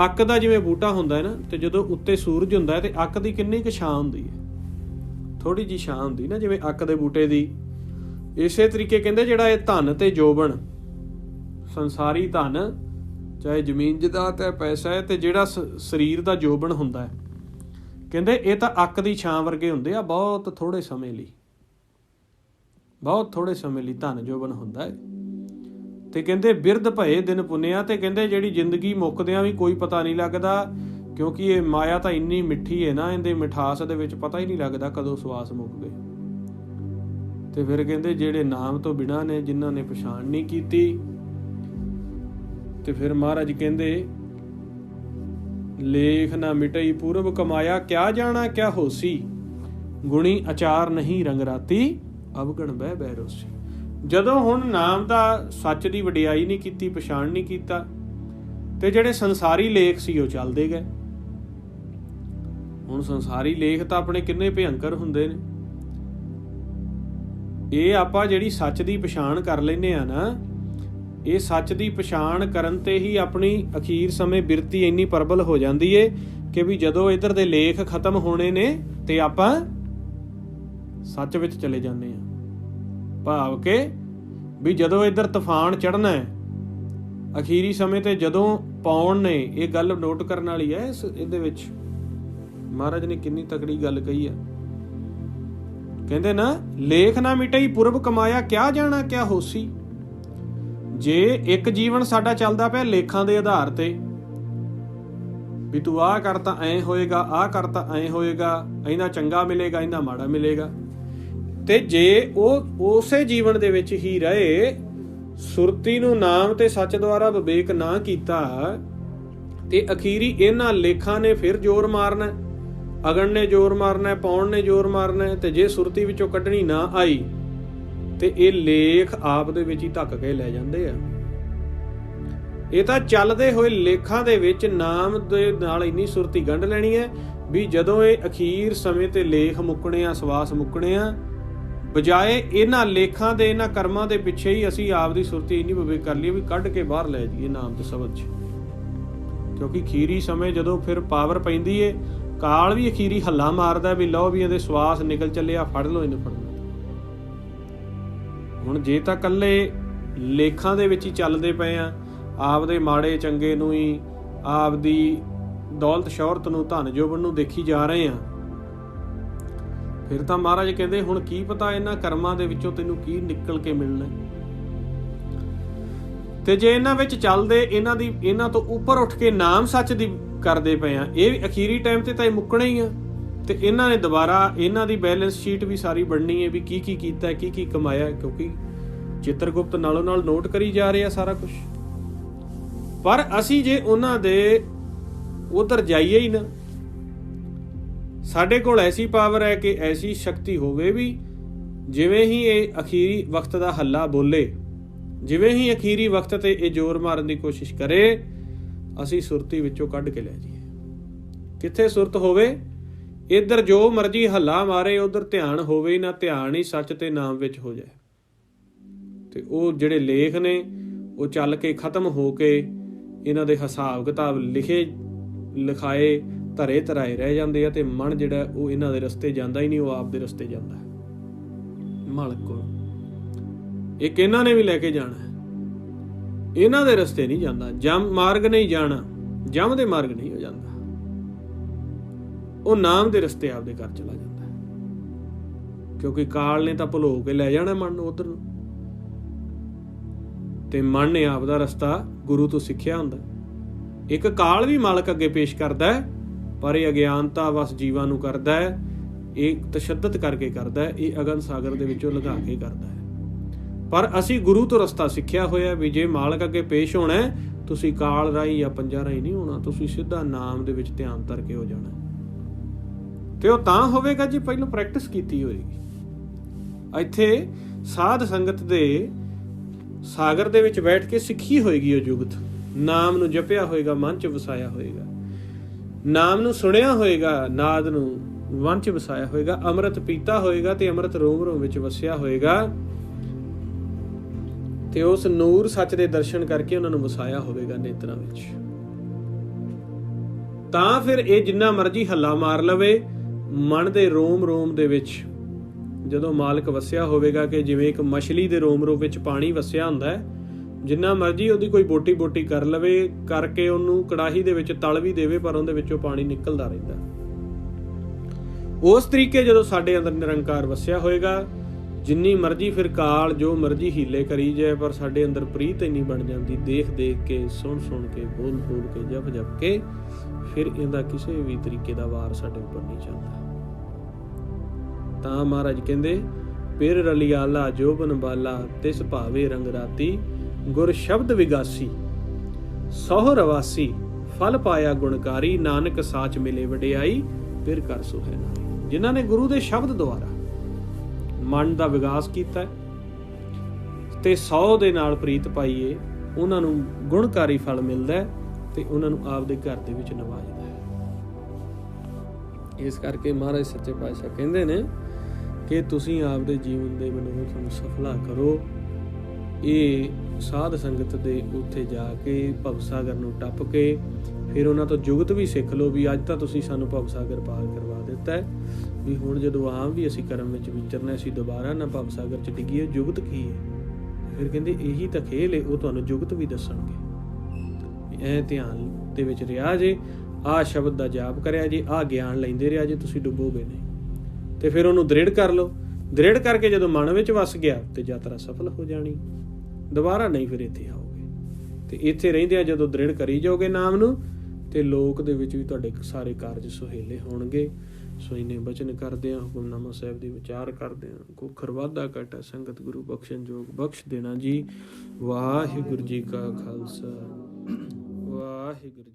ਅੱਕ ਦਾ ਜਿਵੇਂ ਬੂਟਾ ਹੁੰਦਾ ਹੈ ਨਾ, ਤੇ ਜਦੋਂ ਉੱਤੇ ਸੂਰਜ ਹੁੰਦਾ ਹੈ ਤੇ ਅੱਕ ਦੀ ਕਿੰਨੀ ਕੁ ਛਾਂ ਹੁੰਦੀ ਹੈ, ਥੋੜੀ ਜਿਹੀ ਛਾਂ ਹੁੰਦੀ ਨਾ ਜਿਵੇਂ ਅੱਕ ਦੇ ਬੂਟੇ ਦੀ। ਇਸੇ ਤਰੀਕੇ ਕਹਿੰਦੇ ਜਿਹੜਾ ਇਹ ਧਨ ਤੇ ਜੋਬਨ, ਸੰਸਾਰੀ ਧਨ ਚਾਹੇ ਜ਼ਮੀਨ ਜਾਇਦਾਦ ਹੈ, ਪੈਸਾ ਹੈ, ਤੇ ਜਿਹੜਾ ਸਰੀਰ ਦਾ ਜੋਬਨ ਹੁੰਦਾ ਹੈ, ਕਹਿੰਦੇ ਇਹ ਤਾਂ ਅੱਕ ਦੀ ਛਾਂ ਵਰਗੇ ਹੁੰਦੇ ਆ, ਬਹੁਤ ਥੋੜੇ ਸਮੇਂ ਲਈ, ਬਹੁਤ ਥੋੜੇ ਸਮੇਂ ਲਈ ਧਨ ਜੋਬਨ ਹੁੰਦਾ ਹੈ। ਤੇ ਕਹਿੰਦੇ ਬਿਰਧ ਭਏ ਦਿਨ ਪੁੰਨਿਆ, ਤੇ ਕਹਿੰਦੇ ਜਿਹੜੀ ਜ਼ਿੰਦਗੀ ਮੁੱਕਦਿਆਂ ਵੀ ਕੋਈ ਪਤਾ ਨਹੀਂ ਲੱਗਦਾ, ਕਿਉਂਕਿ ਇਹ ਮਾਇਆ ਤਾਂ ਇੰਨੀ ਮਿੱਠੀ ਹੈ ਨਾ, ਇਹਦੇ ਮਿਠਾਸ ਦੇ ਵਿੱਚ ਪਤਾ ਹੀ ਨਹੀਂ ਲੱਗਦਾ ਕਦੋਂ ਸਵਾਸ ਮੁੱਕ ਗਏ। ਤੇ ਫਿਰ ਕਹਿੰਦੇ ਜਿਹੜੇ ਨਾਮ ਤੋਂ ਬਿਨਾਂ ਨੇ, ਜਿਨ੍ਹਾਂ ਨੇ ਪਛਾਣ ਨਹੀਂ ਕੀਤੀ, ਤੇ ਫਿਰ ਮਹਾਰਾਜ ਕਹਿੰਦੇ ਲੇਖ ਨਾ ਮਿਟਈ ਪੂਰਬ ਕਮਾਇਆ, ਕਿਆ ਜਾਣਾ ਕਿਆ ਹੋਸੀ, ਗੁਣੀ ਅਚਾਰ ਨਹੀਂ ਰੰਗ ਰਾਤੀ, ਅਵਗਣ ਬਹਿ ਬਹਿ ਰੋਸੀ। ਜਦੋਂ ਹੁਣ ਨਾਮ ਦਾ ਸੱਚ ਦੀ ਵਡਿਆਈ ਨਹੀਂ ਕੀਤੀ, ਪਛਾਣ ਨਹੀਂ ਕੀਤਾ, ਤੇ ਜਿਹੜੇ ਸੰਸਾਰੀ ਲੇਖ ਸੀ ਉਹ ਚੱਲਦੇ ਗਏ। ਹੁਣ ਸੰਸਾਰੀ ਲੇਖ ਤਾਂ ਆਪਣੇ ਕਿੰਨੇ ਭਿਅੰਕਰ ਹੁੰਦੇ ਨੇ। ਇਹ ਆਪਾਂ ਜਿਹੜੀ ਸੱਚ ਦੀ ਪਛਾਣ ਕਰ ਲੈਂਦੇ ਆ ਨਾ, ਇਹ ਸੱਚ ਦੀ ਪਛਾਣ ਕਰਨ ਤੇ ਹੀ ਆਪਣੀ ਅਖੀਰ ਸਮੇਂ ਬਿਰਤੀ ਇੰਨੀ ਪ੍ਰਬਲ ਹੋ ਜਾਂਦੀ ਏ ਕਿ ਵੀ ਜਦੋਂ ਇੱਧਰ ਦੇ ਲੇਖ ਖਤਮ ਹੋਣੇ ਨੇ ਤੇ ਆਪਾਂ ਸੱਚ ਵਿੱਚ ਚਲੇ ਜਾਂਦੇ ਆ। ਭਾਵ ਕਿ ਵੀ ਜਦੋਂ ਇੱਧਰ ਤੂਫਾਨ ਚੜ੍ਹਨਾ ਹੈ ਅਖੀਰੀ ਸਮੇਂ ਤੇ ਜਦੋਂ ਪਾਉਣ ਨੇ, ਇਹ ਗੱਲ ਨੋਟ ਕਰਨ ਵਾਲੀ ਹੈ। ਇਹਦੇ ਵਿੱਚ ਮਹਾਰਾਜ ਨੇ ਕਿੰਨੀ ਤਕੜੀ ਗੱਲ ਕਹੀ ਆ। ਕਹਿੰਦੇ ਨਾ, ਲੇਖ ਨਾ ਮਿਟਈ ਪੁਰਬ ਕਮਾਇਆ, ਕਿਆ ਜਾਣਾ ਕਿਆ ਹੋਸੀ। ਜੇ ਇੱਕ ਜੀਵਨ ਸਾਡਾ ਚੱਲਦਾ ਪਿਆ ਲੇਖਾਂ ਦੇ ਆਧਾਰ ਤੇ, ਵੀ ਤੂੰ ਆਹ ਕਰਤਾ ਐਂ ਹੋਏਗਾ, ਆਹ ਕਰਤਾ ਐਂ ਹੋਏਗਾ, ਇੰਨਾ ਚੰਗਾ ਮਿਲੇਗਾ, ਇੰਨਾ ਮਾੜਾ ਮਿਲੇਗਾ, ਤੇ ਜੇ ਉਹ ਉਸੇ ਜੀਵਨ ਦੇ ਵਿੱਚ ਹੀ ਰਹੇ, ਸੁਰਤੀ ਨੂੰ ਨਾਮ ਤੇ ਸੱਚ ਦੁਆਰਾ ਵਿਵੇਕ ਨਾ ਕੀਤਾ, ਤੇ ਅਖੀਰੀ ਇਹਨਾਂ ਲੇਖਾਂ ਨੇ ਫਿਰ ਜ਼ੋਰ ਮਾਰਨਾ, ਅਗਣ ਨੇ ਜ਼ੋਰ ਮਾਰਨਾ, ਪਾਉਣ ਨੇ ਜ਼ੋਰ ਮਾਰਨਾ, ਤੇ ਜੇ ਸੁਰਤੀ ਵਿੱਚੋਂ ਕੱਢਣੀ ਨਾ ਆਈ ਤੇ ਇਹ ਲੇਖ ਆਪ ਦੇ ਵਿੱਚ ਹੀ ਧੱਕ ਕੇ ਲੈ ਜਾਂਦੇ ਆ। ਇਹ ਤਾਂ ਚੱਲਦੇ ਹੋਏ ਲੇਖਾਂ ਦੇ ਵਿੱਚ ਨਾਮ ਦੇ ਨਾਲ ਇੰਨੀ ਸੁਰਤੀ ਗੰਢ ਲੈਣੀ ਹੈ ਵੀ ਜਦੋਂ ਇਹ ਅਖੀਰ ਸਮੇਂ ਤੇ ਲੇਖ ਮੁੱਕਣੇ ਆ, ਸਵਾਸ ਮੁੱਕਣੇ ਆ, ਬਜਾਏ ਇਹਨਾਂ ਲੇਖਾਂ ਦੇ, ਇਹਨਾਂ ਕਰਮਾਂ ਦੇ ਪਿੱਛੇ ਹੀ ਅਸੀਂ ਆਪ ਦੀ ਸੁਰਤੀ ਇੰਨੀ ਵਿਵੇਕ ਕਰ ਲਈ ਵੀ ਕੱਢ ਕੇ ਬਾਹਰ ਲੈ ਜਾਈਏ ਨਾਮ ਤੇ ਸ਼ਬਦ 'ਚ। ਕਿਉਂਕਿ ਅਖੀਰੀ ਸਮੇਂ ਜਦੋਂ ਫਿਰ ਪਾਵਰ ਪੈਂਦੀ ਏ, ਕਾਲ ਵੀ ਅਖੀਰੀ ਹੱਲਾ ਮਾਰਦਾ ਵੀ ਲਓ ਵੀ ਇਹਦੇ ਸਵਾਸ ਨਿਕਲ ਚੱਲੇ ਆ, ਫੜ ਲਓ ਇਹਨੂੰ, ਫੜਨਾ। ਹੁਣ ਜੇ ਤਾਂ ਇਕੱਲੇ ਲੇਖਾਂ ਦੇ ਵਿੱਚ ਹੀ ਚੱਲਦੇ ਪਏ ਆ, ਆਪਦੇ ਮਾੜੇ ਚੰਗੇ ਨੂੰ ਹੀ, ਆਪਦੀ ਦੌਲਤ ਸ਼ੌਹਰਤ ਨੂੰ, ਧਨ ਜੋਬਨ ਨੂੰ ਦੇਖੀ ਜਾ ਰਹੇ ਆ, ਫਿਰ ਤਾਂ ਮਹਾਰਾਜ ਕਹਿੰਦੇ ਹੁਣ ਕੀ ਪਤਾ ਇਹਨਾਂ ਕਰਮਾਂ ਦੇ ਵਿੱਚੋਂ ਤੈਨੂੰ ਕੀ ਨਿਕਲ ਕੇ ਮਿਲਣਾ। ਤੇ ਜੇ ਇਹਨਾਂ ਵਿੱਚ ਚੱਲਦੇ, ਇਹਨਾਂ ਤੋਂ ਉੱਪਰ ਉੱਠ ਕੇ ਨਾਮ ਸੱਚ ਦੀ ਕਰਦੇ ਪਏ ਆ, ਇਹ ਅਖੀਰੀ ਟਾਈਮ ਤੇ ਤਾਂ ਇਹ ਮੁੱਕਣਾ ਹੀ ਆ। ਤੇ ਇਹਨਾਂ ਨੇ ਦੁਬਾਰਾ ਇਹਨਾਂ ਦੀ ਬੈਲੈਂਸ ਸ਼ੀਟ ਵੀ ਸਾਰੀ ਬਣਨੀ ਹੈ ਵੀ ਕੀ ਕੀ ਕੀਤਾ, ਕੀ ਕੀ ਕਮਾਇਆ, ਕਿਉਂਕਿ ਚਿੱਤਰਗੁਪਤ ਨਾਲੋਂ ਨਾਲ ਨੋਟ ਕਰੀ ਜਾ ਰਿਹਾ ਸਾਰਾ ਕੁਝ। ਪਰ ਅਸੀਂ ਜੇ ਉਹਨਾਂ ਦੇ ਉਧਰ ਜਾਈਏ ਹੀ ਨਾ, ਸਾਡੇ ਕੋਲ ਐਸੀ ਪਾਵਰ ਹੈ ਕਿ ਐਸੀ ਸ਼ਕਤੀ ਹੋਵੇ ਵੀ ਜਿਵੇਂ ਹੀ ਇਹ ਅਖੀਰੀ ਵਕਤ ਦਾ ਹੱਲਾ ਬੋਲੇ, ਜਿਵੇਂ ਹੀ ਅਖੀਰੀ ਵਕਤ ਤੇ ਇਹ ਜ਼ੋਰ ਮਾਰਨ ਦੀ ਕੋਸ਼ਿਸ਼ ਕਰੇ, ਅਸੀਂ ਸੁਰਤੀ ਵਿੱਚੋਂ ਕੱਢ ਕੇ ਲੈ ਜਾਈਏ। ਕਿੱਥੇ ਸੁਰਤ ਹੋਵੇ, ਇੱਧਰ ਜੋ ਮਰਜੀ ਹੱਲਾ ਮਾਰੇ, ਉਧਰ ਧਿਆਨ ਹੋਵੇ ਹੀ ਨਾ, ਧਿਆਨ ਹੀ ਸੱਚ ਤੇ ਨਾਮ ਵਿੱਚ ਹੋ ਜਾਏ, ਤੇ ਉਹ ਜਿਹੜੇ ਲੇਖ ਨੇ ਉਹ ਚੱਲ ਕੇ ਖਤਮ ਹੋ ਕੇ ਇਹਨਾਂ ਦੇ ਹਿਸਾਬ ਕਿਤਾਬ ਲਿਖਾਏ ਧਰੇ ਧਰਾਏ ਰਹਿ ਜਾਂਦੇ ਆ, ਤੇ ਮਨ ਜਿਹੜਾ ਉਹ ਇਹਨਾਂ ਦੇ ਰਸਤੇ ਜਾਂਦਾ ਹੀ ਨਹੀਂ, ਉਹ ਆਪ ਦੇ ਰਸਤੇ ਜਾਂਦਾ ਹੈ ਮਾਲਕ ਕੋਲ। ਇੱਕ ਇਹਨਾਂ ਨੇ ਵੀ ਲੈ ਕੇ ਜਾਣਾ ਹੈ, ਇਹਨਾਂ ਦੇ ਰਸਤੇ ਨਹੀਂ ਜਾਂਦਾ, ਜਮ ਮਾਰਗ ਨਹੀਂ ਜਾਣਾ, ਜਮ ਦੇ ਮਾਰਗ ਨਹੀਂ ਹੋ ਜਾਂਦਾ, ਉਹ ਨਾਮ ਦੇ ਰਸਤੇ ਆਪਦੇ ਘਰ ਚਲਾ ਜਾਂਦਾ ਹੈ। ਕਿਉਂਕਿ ਕਾਲ ਨੇ ਤਾਂ ਭੁਲੋ ਕੇ ਲੈ ਜਾਣਾ ਮਨ ਨੂੰ ਉਧਰ ਨੂੰ, ਤੇ ਮਨ ਨੇ ਆਪ ਦਾ ਰਸਤਾ ਗੁਰੂ ਤੋਂ ਸਿੱਖਿਆ ਹੁੰਦਾ। ਇੱਕ ਕਾਲ ਵੀ ਮਾਲਕ ਅੱਗੇ ਪੇਸ਼ ਕਰਦਾ ਹੈ, ਪਰ ਇਹ ਅਗਿਆਨਤਾ ਵਸ ਜੀਵਾਂ ਨੂੰ ਕਰਦਾ ਹੈ, ਇਹ ਤਸ਼ੱਦਦ ਕਰਕੇ ਕਰਦਾ ਹੈ, ਇਹ ਅਗਨ ਸਾਗਰ ਦੇ ਵਿੱਚੋਂ ਲੰਘਾ ਕੇ ਕਰਦਾ ਹੈ। ਪਰ ਅਸੀਂ ਗੁਰੂ ਤੋਂ ਰਸਤਾ ਸਿੱਖਿਆ ਹੋਇਆ ਵੀ ਜੇ ਮਾਲਕ ਅੱਗੇ ਪੇਸ਼ ਹੋਣਾ, ਤੁਸੀਂ ਕਾਲ ਰਾਹੀਂ ਜਾਂ ਪੰਜਾਂ ਰਾਹੀਂ ਨਹੀਂ ਹੋਣਾ, ਤੁਸੀਂ ਸਿੱਧਾ ਨਾਮ ਦੇ ਵਿੱਚ ਧਿਆਨ ਧਰ ਕੇ ਹੋ ਜਾਣਾ। ਤੇ ਉਹ ਤਾਂ ਹੋਵੇਗਾ ਜੇ ਪਹਿਲਾਂ ਪ੍ਰੈਕਟਿਸ ਕੀਤੀ ਹੋਏਗੀ। ਇੱਥੇ ਸਾਧ ਸੰਗਤ ਦੇ ਸਾਗਰ ਦੇ ਵਿੱਚ ਬੈਠ ਕੇ ਸਿੱਖੀ ਹੋਏਗੀ ਉਹ ਜੁਗਤ, ਨਾਮ ਨੂੰ ਜਪਿਆ ਹੋਏਗਾ, ਮਨ 'ਚ ਵਸਾਇਆ ਹੋਏਗਾ, ਨਾਮ ਨੂੰ ਸੁਣਿਆ ਹੋਏਗਾ, ਨਾਦ ਨੂੰ ਮਨ 'ਚ ਵਸਾਇਆ ਹੋਏਗਾ, ਅੰਮ੍ਰਿਤ ਪੀਤਾ ਹੋਏਗਾ ਤੇ ਅੰਮ੍ਰਿਤ ਰੋਮ ਰੋਮ ਵਿੱਚ ਵਸਿਆ ਹੋਏਗਾ, ਤੇ ਉਸ ਨੂਰ ਸੱਚ ਦੇ ਦਰਸ਼ਨ ਕਰਕੇ ਉਹਨਾਂ ਨੂੰ ਵਸਾਇਆ ਹੋਵੇਗਾ ਨੇਤਰਾਂ ਵਿੱਚ। ਤਾਂ ਫਿਰ ਇਹ ਜਿੰਨਾ ਮਰਜ਼ੀ ਹੱਲਾ ਮਾਰ ਲਵੇ, ਮਨ ਦੇ ਰੋਮ ਰੋਮ ਦੇ ਵਿੱਚ ਜਦੋਂ ਮਾਲਕ ਵਸਿਆ ਹੋਵੇਗਾ, ਕਿ ਜਿਵੇਂ ਇੱਕ ਮਛਲੀ ਦੇ ਰੋਮ ਰੋਮ ਵਿੱਚ ਪਾਣੀ ਵਸਿਆ ਹੁੰਦਾ ਹੈ, ਜਿੰਨਾ ਮਰਜ਼ੀ ਉਹਦੀ ਕੋਈ ਬੋਟੀ ਕਰ ਲਵੇ, ਕਰਕੇ ਉਹਨੂੰ ਕੜਾਹੀ ਦੇ ਵਿੱਚ ਤਲ ਵੀ ਦੇਵੇ, ਪਰ ਉਹਦੇ ਵਿੱਚੋਂ ਪਾਣੀ ਨਿਕਲਦਾ ਰਹਿੰਦਾ। ਉਸ ਤਰੀਕੇ ਜਦੋਂ ਸਾਡੇ ਅੰਦਰ ਨਿਰੰਕਾਰ ਵਸਿਆ ਹੋਏਗਾ, ਜਿੰਨੀ ਮਰਜ਼ੀ ਫਿਰ ਕਾਲ ਜੋ ਮਰਜ਼ੀ ਹੀਲੇ ਕਰੀ ਜਾਏ, ਪਰ ਸਾਡੇ ਅੰਦਰ ਪ੍ਰੀਤ ਇੰਨੀ ਬਣ ਜਾਂਦੀ, ਦੇਖ ਕੇ, ਸੁਣ ਕੇ, ਬੋਲ ਕੇ, ਜਪ ਕੇ, ਫਿਰ ਇਹਦਾ ਕਿਸੇ ਵੀ ਤਰੀਕੇ ਦਾ ਵਾਰ ਸਾਡੇ ਉੱਪਰ ਨਹੀਂ ਚੱਲਦਾ। ਤਾਂ ਮਹਾਰਾਜ ਕਹਿੰਦੇ, ਪਿਰ ਰਲਿਆਲਾ ਜੋਬਨ ਬਾਲਾ, ਤਿਸ ਭਾਵੇ ਰੰਗ ਰਾਤੀ, ਗੁਰ ਸ਼ਬਦ ਵਿਗਾਸੀ, ਸਹੁ ਰਵਾਸੀ, ਫਲ ਪਾਇਆ ਗੁਣਕਾਰੀ, ਨਾਨਕ ਸਾਚ ਮਿਲੇ ਵਡਿਆਈ, ਫਿਰ ਕਰ ਸੁਹੈ ਨਾਈ। ਜਿਨ੍ਹਾਂ ਨੇ ਗੁਰੂ ਦੇ ਸ਼ਬਦ ਦੁਆਰਾ ਮਨ ਦਾ ਵਿਕਾਸ ਕੀਤਾ ਤੇ 100 ਦੇ ਨਾਲ ਪ੍ਰੀਤ ਪਾਈਏ, ਉਹਨਾਂ ਨੂੰ ਗੁਣਕਾਰੀ ਫਲ ਮਿਲਦਾ ਹੈ ਤੇ ਉਹਨਾਂ ਨੂੰ ਆਪਦੇ ਘਰ ਦੇ ਵਿੱਚ ਨਵਾਜਦਾ ਹੈ। ਇਸ ਕਰਕੇ ਮਹਾਰਾਜ ਸੱਚੇ ਪਾਤਸ਼ਾਹ ਕਹਿੰਦੇ ਨੇ ਕਿ ਤੁਸੀਂ ਆਪਦੇ ਜੀਵਨ ਦੇ ਮਨੋਰਥ ਨੂੰ ਸਫਲਾ ਕਰੋ। ਇਹ ਸਾਧ ਸੰਗਤ ਦੇ ਉੱਥੇ ਜਾ ਕੇ ਭਵਸਾਗਰ ਨੂੰ ਟੱਪ ਕੇ ਫਿਰ ਉਹਨਾਂ ਤੋਂ ਜੁਗਤ ਵੀ ਸਿੱਖ ਲਓ ਵੀ ਅੱਜ ਤਾਂ ਤੁਸੀਂ ਸਾਨੂੰ ਭਵਸਾਗਰ ਪਾਰ ਕਰਵਾ ਦਿੱਤਾ ਹੈ, ਵੀ ਹੁਣ ਜਦੋਂ ਆਮ ਵੀ ਅਸੀਂ ਕਰਮ ਵਿੱਚ ਵਿਚਰਨਾ, ਅਸੀਂ ਦੁਬਾਰਾ ਨਾ ਭਵਸਾਗਰ 'ਚ ਡਿੱਗੀਏ। ਜੁਗਤ ਕੀ ਹੈ? ਫਿਰ ਕਹਿੰਦੇ ਇਹੀ ਤਾਂ ਖੇਲ ਹੈ, ਉਹ ਤੁਹਾਨੂੰ ਜੁਗਤ ਵੀ ਦੱਸਣਗੇ। ਐ ਧਿਆਨ ਦੇ ਵਿੱਚ ਰਿਹਾ ਜੇ, ਆਹ ਸ਼ਬਦ ਦਾ ਜਾਪ ਕਰਿਆ ਜੇ, ਆਹ ਗਿਆਨ ਲੈਂਦੇ ਰਿਹਾ ਜੇ, ਤੁਸੀਂ ਡੁੱਬੋਗੇ ਨਹੀਂ। ਤੇ ਫਿਰ ਉਹਨੂੰ ਦ੍ਰਿੜ ਕਰ ਲਓ। ਦ੍ਰਿੜ ਕਰਕੇ ਜਦੋਂ ਮਨ ਵਿੱਚ ਵਸ ਗਿਆ ਤੇ ਯਾਤਰਾ ਸਫਲ ਹੋ ਜਾਣੀ, ਦੁਬਾਰਾ ਨਹੀਂ ਫਿਰ ਇੱਥੇ ਆਓਗੇ। ਤੇ ਇੱਥੇ ਰਹਿੰਦੇ ਆ ਜਦੋਂ ਦ੍ਰਿੜ ਕਰੀ ਜਾਓਗੇ ਨਾਮ ਨੂੰ, ਤੇ ਲੋਕ ਦੇ ਵਿੱਚ ਵੀ ਤੁਹਾਡੇ ਸਾਰੇ ਕਾਰਜ ਸੁਹੇਲੇ ਹੋਣਗੇ। ਸੋ ਇਹਨੇ ਬਚਨ ਕਰਦੇ ਆ, ਹੁਕਮਨਾਮਾ ਸਾਹਿਬ ਦੀ ਵਿਚਾਰ ਕਰਦੇ ਆ। ਕੁਖਰ ਵਾਧਾ ਘਾਟਾ ਸੰਗਤ ਗੁਰੂ ਬਖਸ਼ਣ ਜੋਗ ਬਖਸ਼ ਦੇਣਾ ਜੀ। ਵਾਹਿਗੁਰੂ ਜੀ ਕਾ ਖਾਲਸਾ, ਵਾਹਿਗੁਰੂ।